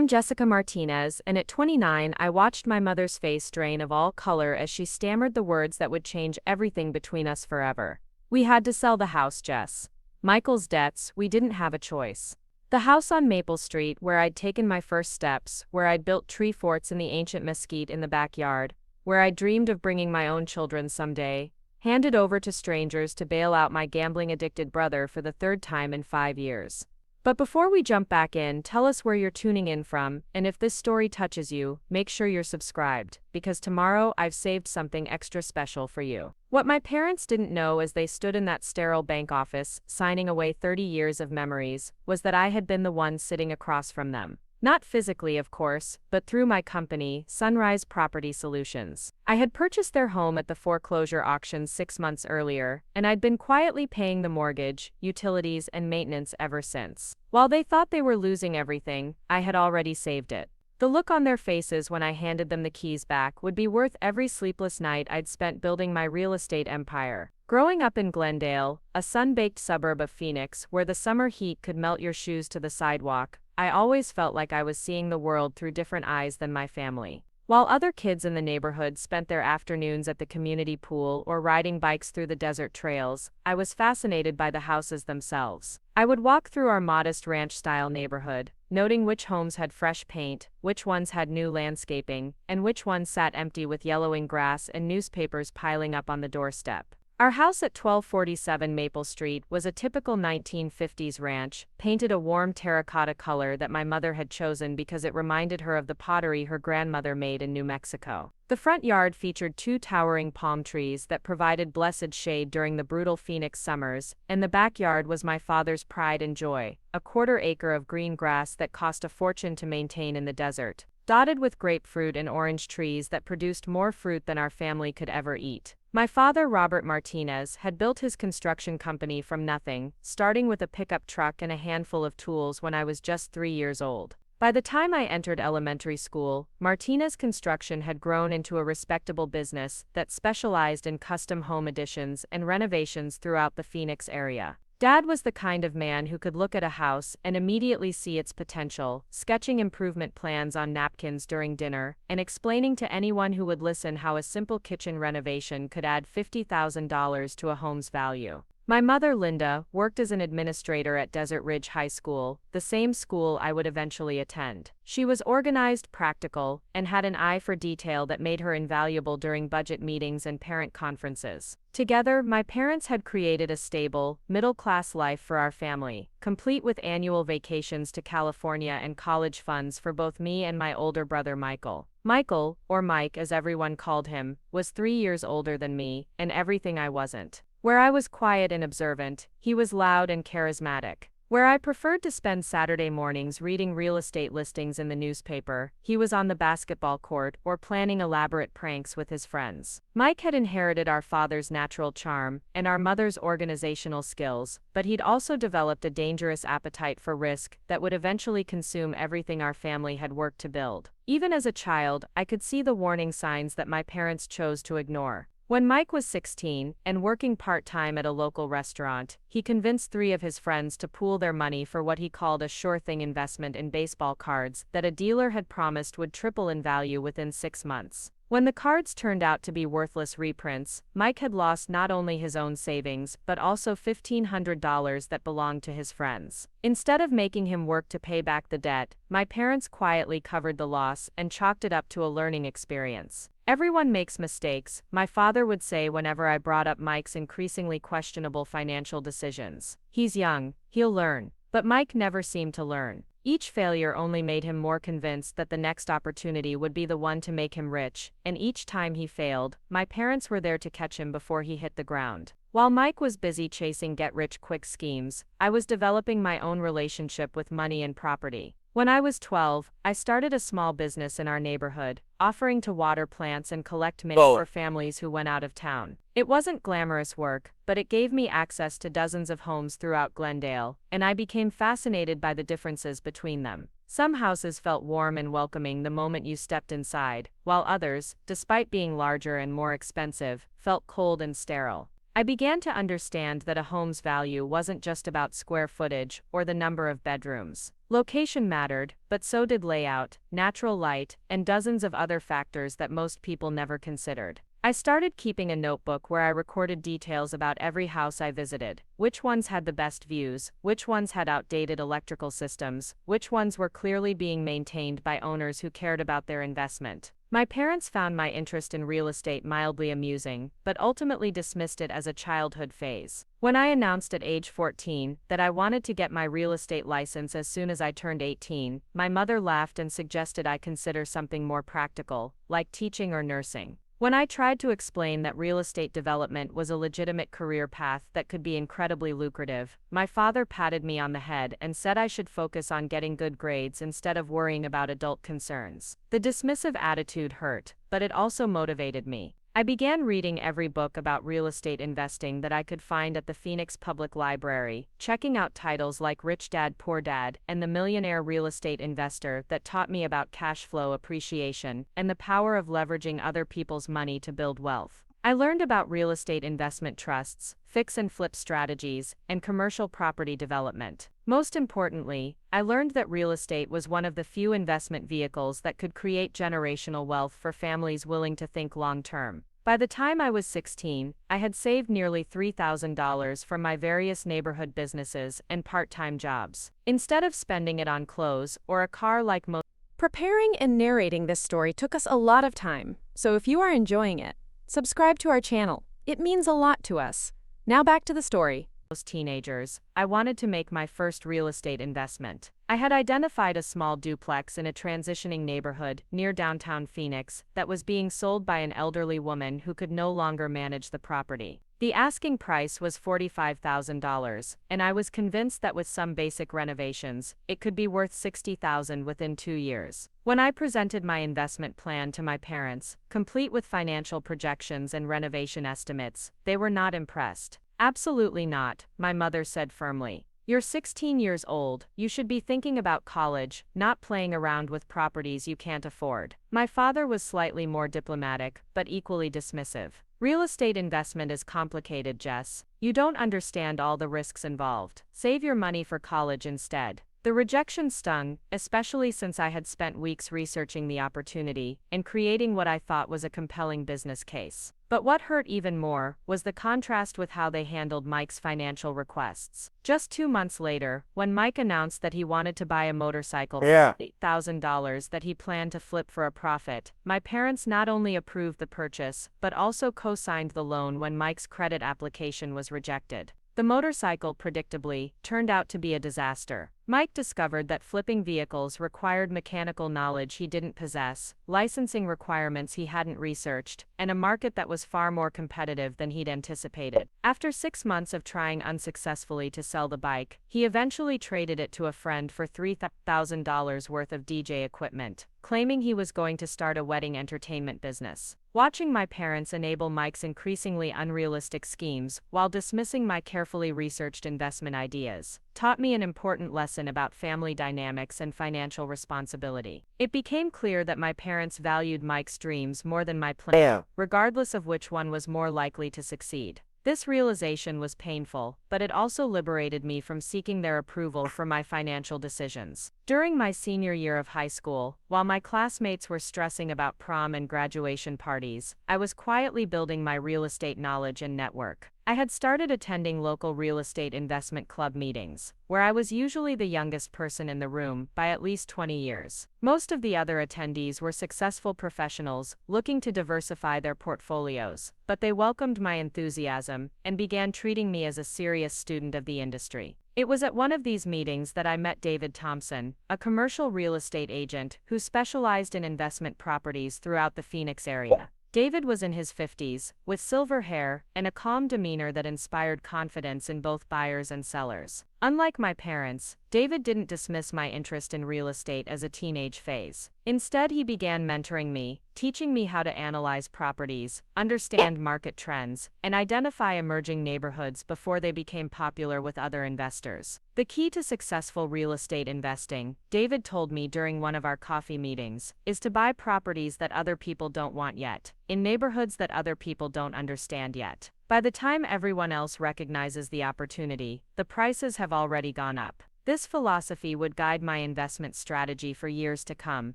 am Jessica Martinez, and at 29, I watched my mother's face drain of all color as she stammered the words that would change everything between us forever. We had to sell the house, Jess. Michael's debts, we didn't have a choice. The house on Maple Street, where I'd taken my first steps, where I'd built tree forts in the ancient mesquite in the backyard, where I dreamed of bringing my own children someday, handed over to strangers to bail out my gambling-addicted brother for the third time in 5 years. But before we jump back in, tell us where you're tuning in from, and if this story touches you, make sure you're subscribed, because tomorrow I've saved something extra special for you. What my parents didn't know as they stood in that sterile bank office, signing away 30 years of memories, was that I had been the one sitting across from them. Not physically, of course, but through my company, Sunrise Property Solutions. I had purchased their home at the foreclosure auction 6 months earlier, and I'd been quietly paying the mortgage, utilities, and maintenance ever since. While they thought they were losing everything, I had already saved it. The look on their faces when I handed them the keys back would be worth every sleepless night I'd spent building my real estate empire. Growing up in Glendale, a sun-baked suburb of Phoenix where the summer heat could melt your shoes to the sidewalk, I always felt like I was seeing the world through different eyes than my family. While other kids in the neighborhood spent their afternoons at the community pool or riding bikes through the desert trails, I was fascinated by the houses themselves. I would walk through our modest ranch-style neighborhood, noting which homes had fresh paint, which ones had new landscaping, and which ones sat empty with yellowing grass and newspapers piling up on the doorstep. Our house at 1247 Maple Street was a typical 1950s ranch, painted a warm terracotta color that my mother had chosen because it reminded her of the pottery her grandmother made in New Mexico. The front yard featured 2 towering palm trees that provided blessed shade during the brutal Phoenix summers, and the backyard was my father's pride and joy, a 1/4 acre of green grass that cost a fortune to maintain in the desert, dotted with grapefruit and orange trees that produced more fruit than our family could ever eat. My father, Robert Martinez, had built his construction company from nothing, starting with a pickup truck and a handful of tools when I was just 3 years old. By the time I entered elementary school, Martinez Construction had grown into a respectable business that specialized in custom home additions and renovations throughout the Phoenix area. Dad was the kind of man who could look at a house and immediately see its potential, sketching improvement plans on napkins during dinner, and explaining to anyone who would listen how a simple kitchen renovation could add $50,000 to a home's value. My mother, Linda, worked as an administrator at Desert Ridge High School, the same school I would eventually attend. She was organized, practical, and had an eye for detail that made her invaluable during budget meetings and parent conferences. Together, my parents had created a stable, middle-class life for our family, complete with annual vacations to California and college funds for both me and my older brother Michael. Michael, or Mike as everyone called him, was 3 years older than me, and everything I wasn't. Where I was quiet and observant, he was loud and charismatic. Where I preferred to spend Saturday mornings reading real estate listings in the newspaper, he was on the basketball court or planning elaborate pranks with his friends. Mike had inherited our father's natural charm and our mother's organizational skills, but he'd also developed a dangerous appetite for risk that would eventually consume everything our family had worked to build. Even as a child, I could see the warning signs that my parents chose to ignore. When Mike was 16 and working part-time at a local restaurant, he convinced 3 of his friends to pool their money for what he called a sure-thing investment in baseball cards that a dealer had promised would triple in value within 6 months. When the cards turned out to be worthless reprints, Mike had lost not only his own savings but also $1,500 that belonged to his friends. Instead of making him work to pay back the debt, my parents quietly covered the loss and chalked it up to a learning experience. "Everyone makes mistakes," my father would say whenever I brought up Mike's increasingly questionable financial decisions. "He's young, he'll learn." But Mike never seemed to learn. Each failure only made him more convinced that the next opportunity would be the one to make him rich, and each time he failed, my parents were there to catch him before he hit the ground. While Mike was busy chasing get-rich-quick schemes, I was developing my own relationship with money and property. When I was 12, I started a small business in our neighborhood, offering to water plants and collect mail for families who went out of town. It wasn't glamorous work, but it gave me access to dozens of homes throughout Glendale, and I became fascinated by the differences between them. Some houses felt warm and welcoming the moment you stepped inside, while others, despite being larger and more expensive, felt cold and sterile. I began to understand that a home's value wasn't just about square footage or the number of bedrooms. Location mattered, but so did layout, natural light, and dozens of other factors that most people never considered. I started keeping a notebook where I recorded details about every house I visited: which ones had the best views, which ones had outdated electrical systems, which ones were clearly being maintained by owners who cared about their investment. My parents found my interest in real estate mildly amusing, but ultimately dismissed it as a childhood phase. When I announced at age 14 that I wanted to get my real estate license as soon as I turned 18, my mother laughed and suggested I consider something more practical, like teaching or nursing. When I tried to explain that real estate development was a legitimate career path that could be incredibly lucrative, my father patted me on the head and said I should focus on getting good grades instead of worrying about adult concerns. The dismissive attitude hurt, but it also motivated me. I began reading every book about real estate investing that I could find at the Phoenix Public Library, checking out titles like Rich Dad Poor Dad and The Millionaire Real Estate Investor that taught me about cash flow appreciation and the power of leveraging other people's money to build wealth. I learned about real estate investment trusts, fix and flip strategies, and commercial property development. Most importantly, I learned that real estate was one of the few investment vehicles that could create generational wealth for families willing to think long-term. By the time I was 16, I had saved nearly $3,000 from my various neighborhood businesses and part-time jobs. Instead of spending it on clothes or a car like most. Preparing and narrating this story took us a lot of time, so if you are enjoying it, subscribe to our channel. It means a lot to us. Now back to the story. Teenagers, I wanted to make my first real estate investment. I had identified a small duplex in a transitioning neighborhood near downtown Phoenix that was being sold by an elderly woman who could no longer manage the property. The asking price was $45,000, and I was convinced that with some basic renovations, it could be worth $60,000 within 2 years. When I presented my investment plan to my parents, complete with financial projections and renovation estimates, they were not impressed. Absolutely not, my mother said firmly. You're 16 years old, you should be thinking about college, not playing around with properties you can't afford. My father was slightly more diplomatic, but equally dismissive. Real estate investment is complicated, Jess. You don't understand all the risks involved. Save your money for college instead. The rejection stung, especially since I had spent weeks researching the opportunity and creating what I thought was a compelling business case. But what hurt even more was the contrast with how they handled Mike's financial requests. Just 2 months later, when Mike announced that he wanted to buy a motorcycle for $8,000 that he planned to flip for a profit, my parents not only approved the purchase, but also co-signed the loan when Mike's credit application was rejected. The motorcycle, predictably, turned out to be a disaster. Mike discovered that flipping vehicles required mechanical knowledge he didn't possess, licensing requirements he hadn't researched, and a market that was far more competitive than he'd anticipated. After 6 months of trying unsuccessfully to sell the bike, he eventually traded it to a friend for $3,000 worth of DJ equipment, claiming he was going to start a wedding entertainment business. Watching my parents enable Mike's increasingly unrealistic schemes while dismissing my carefully researched investment ideas taught me an important lesson about family dynamics and financial responsibility. It became clear that my parents valued Mike's dreams more than my plan, regardless of which one was more likely to succeed. This realization was painful, but it also liberated me from seeking their approval for my financial decisions. During my senior year of high school, while my classmates were stressing about prom and graduation parties, I was quietly building my real estate knowledge and network. I had started attending local real estate investment club meetings, where I was usually the youngest person in the room by at least 20 years. Most of the other attendees were successful professionals looking to diversify their portfolios, but they welcomed my enthusiasm and began treating me as a serious student of the industry. It was at one of these meetings that I met David Thompson, a commercial real estate agent who specialized in investment properties throughout the Phoenix area. David was in his 50s, with silver hair and a calm demeanor that inspired confidence in both buyers and sellers. Unlike my parents, David didn't dismiss my interest in real estate as a teenage phase. Instead, he began mentoring me, teaching me how to analyze properties, understand market trends, and identify emerging neighborhoods before they became popular with other investors. The key to successful real estate investing, David told me during one of our coffee meetings, is to buy properties that other people don't want yet, in neighborhoods that other people don't understand yet. By the time everyone else recognizes the opportunity, the prices have already gone up. This philosophy would guide my investment strategy for years to come,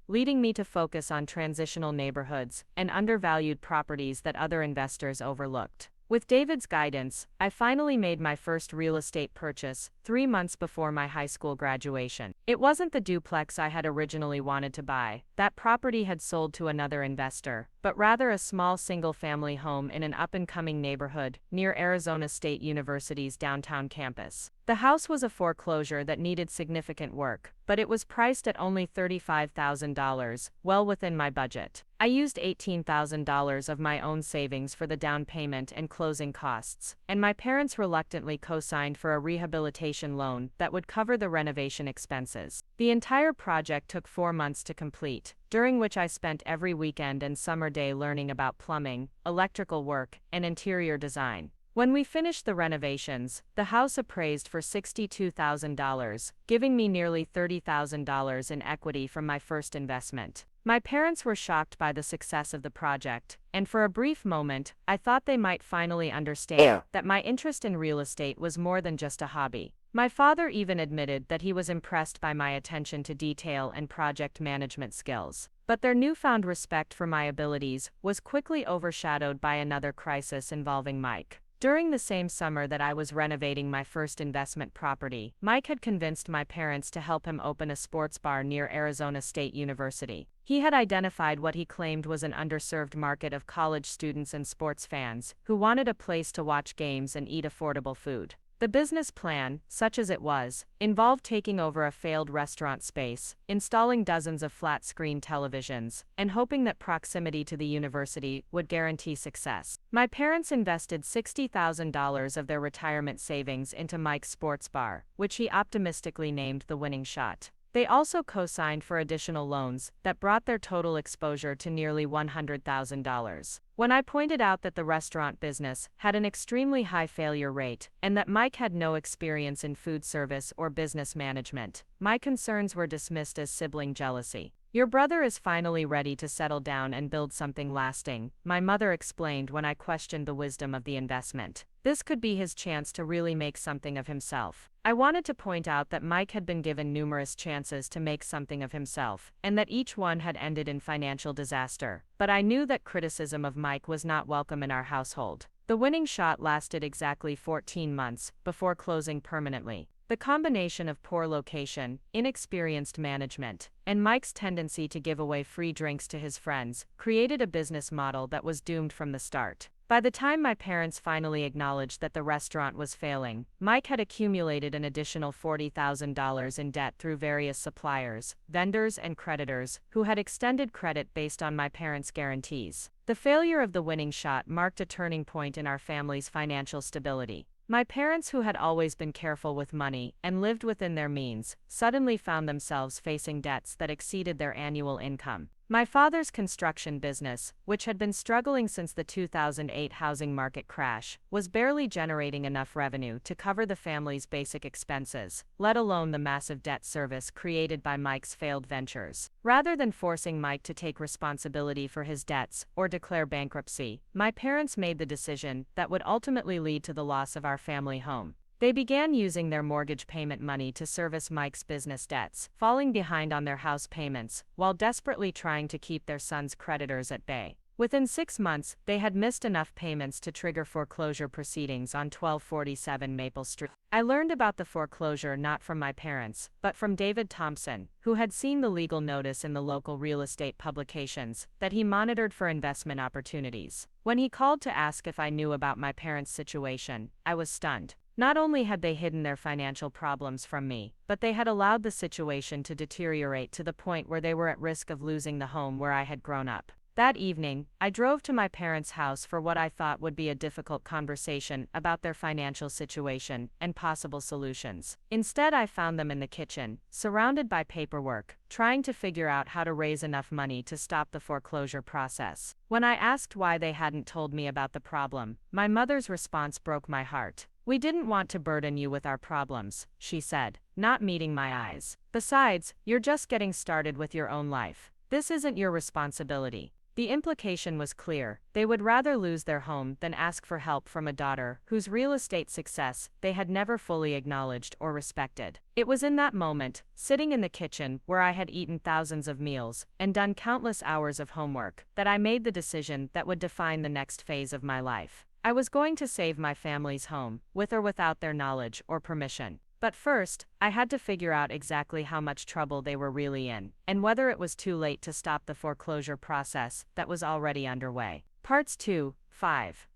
leading me to focus on transitional neighborhoods and undervalued properties that other investors overlooked. With David's guidance, I finally made my first real estate purchase 3 months before my high school graduation. It wasn't the duplex I had originally wanted to buy. That property had sold to another investor, but rather a small single-family home in an up-and-coming neighborhood near Arizona State University's downtown campus. The house was a foreclosure that needed significant work, but it was priced at only $35,000, well within my budget. I used $18,000 of my own savings for the down payment and closing costs, and my parents reluctantly co-signed for a rehabilitation loan that would cover the renovation expenses. The entire project took 4 months to complete, during which I spent every weekend and summer day learning about plumbing, electrical work, and interior design. When we finished the renovations, the house appraised for $62,000, giving me nearly $30,000 in equity from my first investment. My parents were shocked by the success of the project, and for a brief moment, I thought they might finally understand that my interest in real estate was more than just a hobby. My father even admitted that he was impressed by my attention to detail and project management skills. But their newfound respect for my abilities was quickly overshadowed by another crisis involving Mike. During the same summer that I was renovating my first investment property, Mike had convinced my parents to help him open a sports bar near Arizona State University. He had identified what he claimed was an underserved market of college students and sports fans who wanted a place to watch games and eat affordable food. The business plan, such as it was, involved taking over a failed restaurant space, installing dozens of flat-screen televisions, and hoping that proximity to the university would guarantee success. My parents invested $60,000 of their retirement savings into Mike's sports bar, which he optimistically named the winning shot. They also co-signed for additional loans that brought their total exposure to nearly $100,000. When I pointed out that the restaurant business had an extremely high failure rate and that Mike had no experience in food service or business management, my concerns were dismissed as sibling jealousy. "Your brother is finally ready to settle down and build something lasting," my mother explained when I questioned the wisdom of the investment. This could be his chance to really make something of himself. I wanted to point out that Mike had been given numerous chances to make something of himself, and that each one had ended in financial disaster. But I knew that criticism of Mike was not welcome in our household. The winning shot lasted exactly 14 months before closing permanently. The combination of poor location, inexperienced management, and Mike's tendency to give away free drinks to his friends created a business model that was doomed from the start. By the time my parents finally acknowledged that the restaurant was failing, Mike had accumulated an additional $40,000 in debt through various suppliers, vendors, and creditors who had extended credit based on my parents' guarantees. The failure of the winning shot marked a turning point in our family's financial stability. My parents, who had always been careful with money and lived within their means, suddenly found themselves facing debts that exceeded their annual income. My father's construction business, which had been struggling since the 2008 housing market crash, was barely generating enough revenue to cover the family's basic expenses, let alone the massive debt service created by Mike's failed ventures. Rather than forcing Mike to take responsibility for his debts or declare bankruptcy, my parents made the decision that would ultimately lead to the loss of our family home. They began using their mortgage payment money to service Mike's business debts, falling behind on their house payments, while desperately trying to keep their son's creditors at bay. Within 6 months, they had missed enough payments to trigger foreclosure proceedings on 1247 Maple Street. I learned about the foreclosure not from my parents, but from David Thompson, who had seen the legal notice in the local real estate publications that he monitored for investment opportunities. When he called to ask if I knew about my parents' situation, I was stunned. Not only had they hidden their financial problems from me, but they had allowed the situation to deteriorate to the point where they were at risk of losing the home where I had grown up. That evening, I drove to my parents' house for what I thought would be a difficult conversation about their financial situation and possible solutions. Instead, I found them in the kitchen, surrounded by paperwork, trying to figure out how to raise enough money to stop the foreclosure process. When I asked why they hadn't told me about the problem, my mother's response broke my heart. "We didn't want to burden you with our problems," she said, not meeting my eyes. "Besides, you're just getting started with your own life. This isn't your responsibility." The implication was clear: they would rather lose their home than ask for help from a daughter whose real estate success they had never fully acknowledged or respected. It was in that moment, sitting in the kitchen where I had eaten thousands of meals and done countless hours of homework, that I made the decision that would define the next phase of my life. I was going to save my family's home, with or without their knowledge or permission. But first, I had to figure out exactly how much trouble they were really in, and whether it was too late to stop the foreclosure process that was already underway. Parts 2, 5.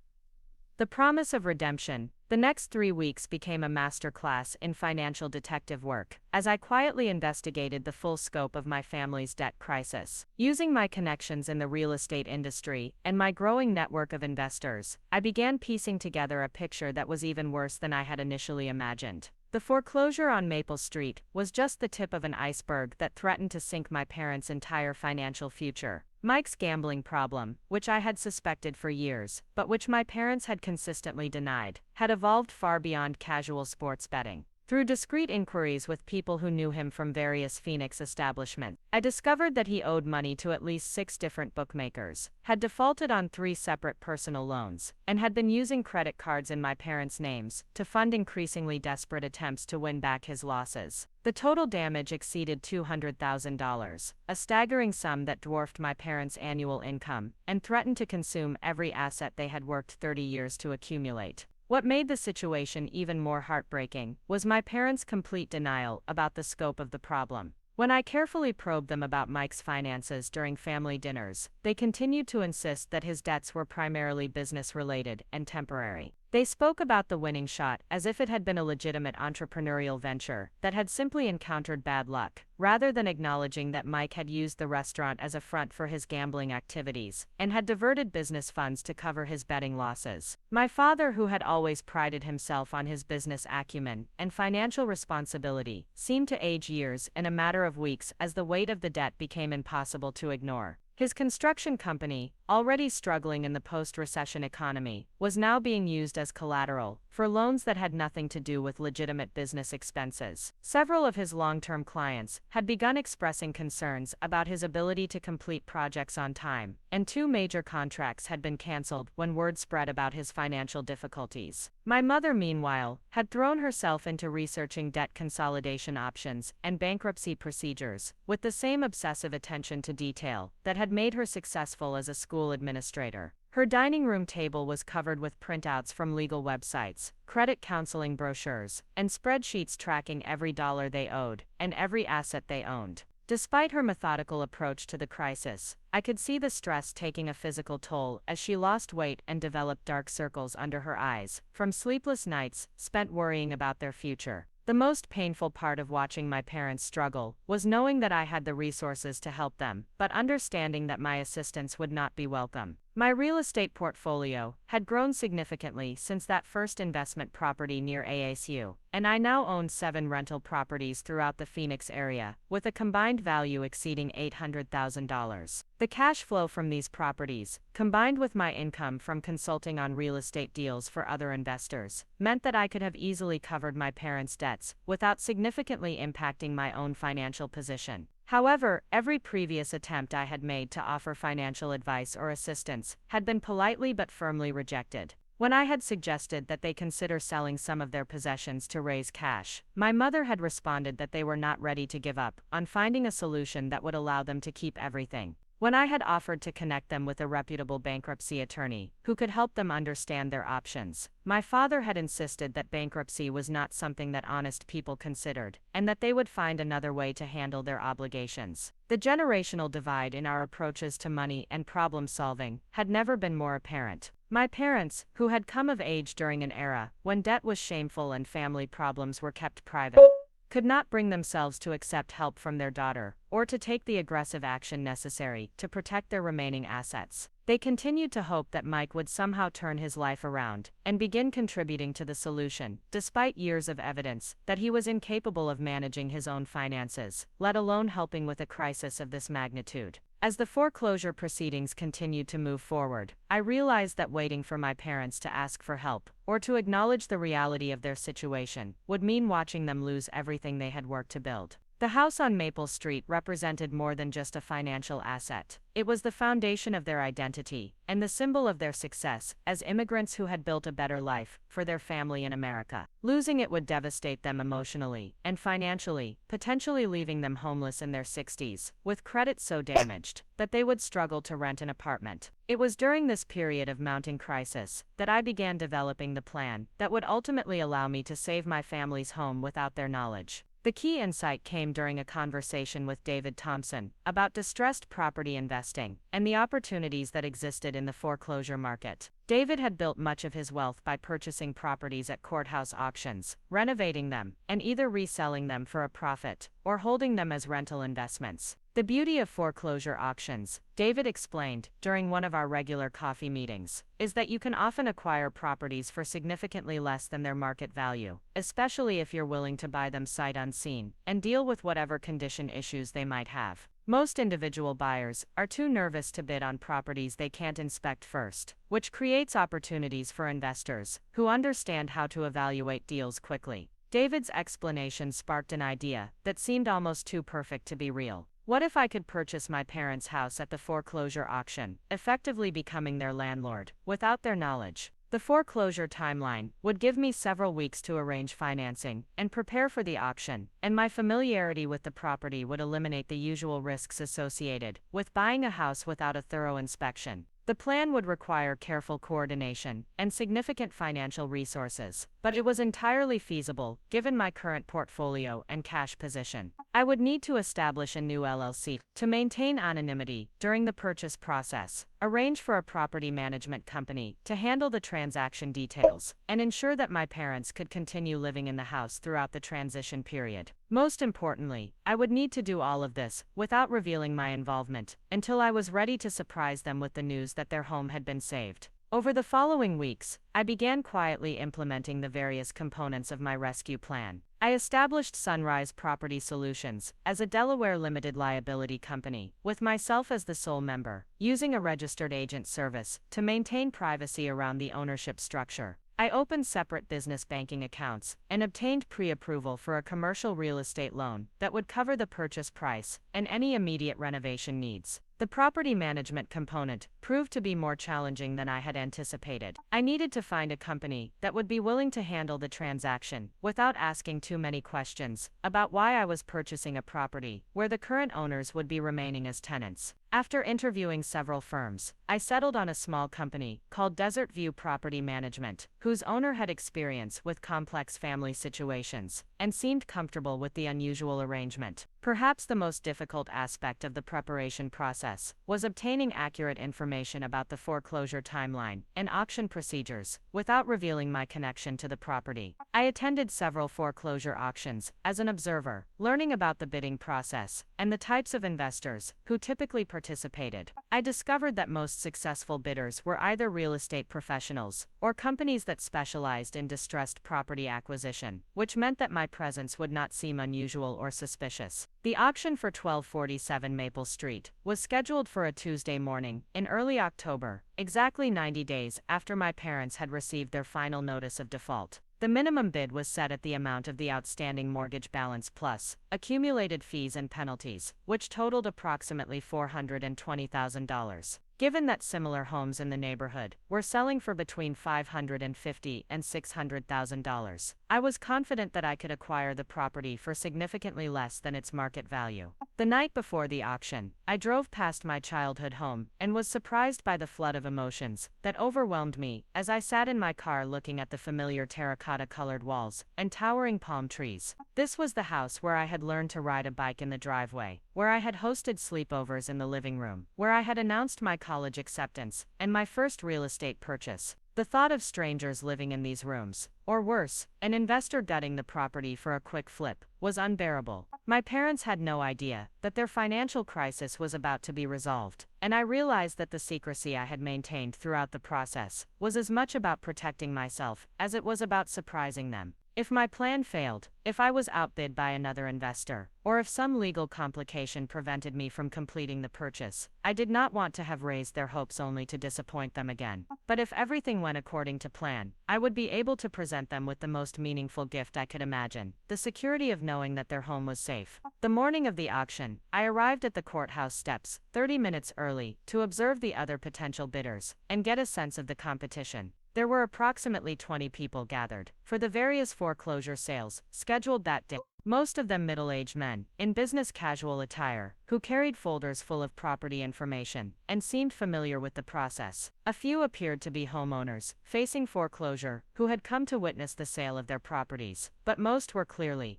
The promise of redemption. The next 3 weeks became a masterclass in financial detective work, as I quietly investigated the full scope of my family's debt crisis. Using my connections in the real estate industry and my growing network of investors, I began piecing together a picture that was even worse than I had initially imagined. The foreclosure on Maple Street was just the tip of an iceberg that threatened to sink my parents' entire financial future. Mike's gambling problem, which I had suspected for years, but which my parents had consistently denied, had evolved far beyond casual sports betting. Through discreet inquiries with people who knew him from various Phoenix establishments, I discovered that he owed money to at least 6 different bookmakers, had defaulted on 3 separate personal loans, and had been using credit cards in my parents' names to fund increasingly desperate attempts to win back his losses. The total damage exceeded $200,000, a staggering sum that dwarfed my parents' annual income and threatened to consume every asset they had worked 30 years to accumulate. What made the situation even more heartbreaking was my parents' complete denial about the scope of the problem. When I carefully probed them about Mike's finances during family dinners, they continued to insist that his debts were primarily business-related and temporary. They spoke about the winning shot as if it had been a legitimate entrepreneurial venture that had simply encountered bad luck, rather than acknowledging that Mike had used the restaurant as a front for his gambling activities and had diverted business funds to cover his betting losses. My father, who had always prided himself on his business acumen and financial responsibility, seemed to age years in a matter of weeks as the weight of the debt became impossible to ignore. His construction company, already struggling in the post-recession economy, was now being used as collateral for loans that had nothing to do with legitimate business expenses. Several of his long-term clients had begun expressing concerns about his ability to complete projects on time, and 2 major contracts had been canceled when word spread about his financial difficulties. My mother, meanwhile, had thrown herself into researching debt consolidation options and bankruptcy procedures, with the same obsessive attention to detail that had made her successful as a school administrator. Her dining room table was covered with printouts from legal websites, credit counseling brochures, and spreadsheets tracking every dollar they owed and every asset they owned. Despite her methodical approach to the crisis, I could see the stress taking a physical toll as she lost weight and developed dark circles under her eyes, from sleepless nights spent worrying about their future. The most painful part of watching my parents struggle was knowing that I had the resources to help them, but understanding that my assistance would not be welcome. My real estate portfolio had grown significantly since that first investment property near ASU, and I now own 7 rental properties throughout the Phoenix area, with a combined value exceeding $800,000. The cash flow from these properties, combined with my income from consulting on real estate deals for other investors, meant that I could have easily covered my parents' debts without significantly impacting my own financial position. However, every previous attempt I had made to offer financial advice or assistance had been politely but firmly rejected. When I had suggested that they consider selling some of their possessions to raise cash, my mother had responded that they were not ready to give up on finding a solution that would allow them to keep everything. When I had offered to connect them with a reputable bankruptcy attorney who could help them understand their options, my father had insisted that bankruptcy was not something that honest people considered, and that they would find another way to handle their obligations. The generational divide in our approaches to money and problem solving had never been more apparent. My parents, who had come of age during an era when debt was shameful and family problems were kept private, could not bring themselves to accept help from their daughter, or to take the aggressive action necessary to protect their remaining assets. They continued to hope that Mike would somehow turn his life around and begin contributing to the solution, despite years of evidence that he was incapable of managing his own finances, let alone helping with a crisis of this magnitude. As the foreclosure proceedings continued to move forward, I realized that waiting for my parents to ask for help, or to acknowledge the reality of their situation, would mean watching them lose everything they had worked to build. The house on Maple Street represented more than just a financial asset. It was the foundation of their identity and the symbol of their success as immigrants who had built a better life for their family in America. Losing it would devastate them emotionally and financially, potentially leaving them homeless in their 60s, with credit so damaged that they would struggle to rent an apartment. It was during this period of mounting crisis that I began developing the plan that would ultimately allow me to save my family's home without their knowledge. The key insight came during a conversation with David Thompson about distressed property investing and the opportunities that existed in the foreclosure market. David had built much of his wealth by purchasing properties at courthouse auctions, renovating them, and either reselling them for a profit or holding them as rental investments. The beauty of foreclosure auctions, David explained during one of our regular coffee meetings, is that you can often acquire properties for significantly less than their market value, especially if you're willing to buy them sight unseen and deal with whatever condition issues they might have. Most individual buyers are too nervous to bid on properties they can't inspect first, which creates opportunities for investors who understand how to evaluate deals quickly. David's explanation sparked an idea that seemed almost too perfect to be real. What if I could purchase my parents' house at the foreclosure auction, effectively becoming their landlord, without their knowledge? The foreclosure timeline would give me several weeks to arrange financing and prepare for the auction, and my familiarity with the property would eliminate the usual risks associated with buying a house without a thorough inspection. The plan would require careful coordination and significant financial resources, but it was entirely feasible given my current portfolio and cash position. I would need to establish a new LLC to maintain anonymity during the purchase process, arrange for a property management company to handle the transaction details, and ensure that my parents could continue living in the house throughout the transition period. Most importantly, I would need to do all of this without revealing my involvement until I was ready to surprise them with the news that their home had been saved. Over the following weeks, I began quietly implementing the various components of my rescue plan. I established Sunrise Property Solutions as a Delaware limited liability company, with myself as the sole member, using a registered agent service to maintain privacy around the ownership structure. I opened separate business banking accounts and obtained pre-approval for a commercial real estate loan that would cover the purchase price and any immediate renovation needs. The property management component proved to be more challenging than I had anticipated. I needed to find a company that would be willing to handle the transaction without asking too many questions about why I was purchasing a property where the current owners would be remaining as tenants. After interviewing several firms, I settled on a small company called Desert View Property Management, whose owner had experience with complex family situations and seemed comfortable with the unusual arrangement. Perhaps the most difficult aspect of the preparation process was obtaining accurate information about the foreclosure timeline and auction procedures without revealing my connection to the property. I attended several foreclosure auctions as an observer, learning about the bidding process and the types of investors who typically participated. I discovered that most successful bidders were either real estate professionals or companies that specialized in distressed property acquisition, which meant that my presence would not seem unusual or suspicious. The auction for 1247 Maple Street was scheduled for a Tuesday morning in early October, exactly 90 days after my parents had received their final notice of default. The minimum bid was set at the amount of the outstanding mortgage balance plus accumulated fees and penalties, which totaled approximately $420,000. Given that similar homes in the neighborhood were selling for between $550,000 and $600,000, I was confident that I could acquire the property for significantly less than its market value. The night before the auction, I drove past my childhood home and was surprised by the flood of emotions that overwhelmed me as I sat in my car looking at the familiar terracotta-colored walls and towering palm trees. This was the house where I had learned to ride a bike in the driveway, where I had hosted sleepovers in the living room, where I had announced my college acceptance and my first real estate purchase. The thought of strangers living in these rooms, or worse, an investor gutting the property for a quick flip, was unbearable. My parents had no idea that their financial crisis was about to be resolved, and I realized that the secrecy I had maintained throughout the process was as much about protecting myself as it was about surprising them. If my plan failed, if I was outbid by another investor, or if some legal complication prevented me from completing the purchase, I did not want to have raised their hopes only to disappoint them again. But if everything went according to plan, I would be able to present them with the most meaningful gift I could imagine, the security of knowing that their home was safe. The morning of the auction, I arrived at the courthouse steps, 30 minutes early, to observe the other potential bidders and get a sense of the competition. There were approximately 20 people gathered for the various foreclosure sales scheduled that day, most of them middle-aged men, in business casual attire, who carried folders full of property information and seemed familiar with the process. A few appeared to be homeowners facing foreclosure who had come to witness the sale of their properties, but most were clearly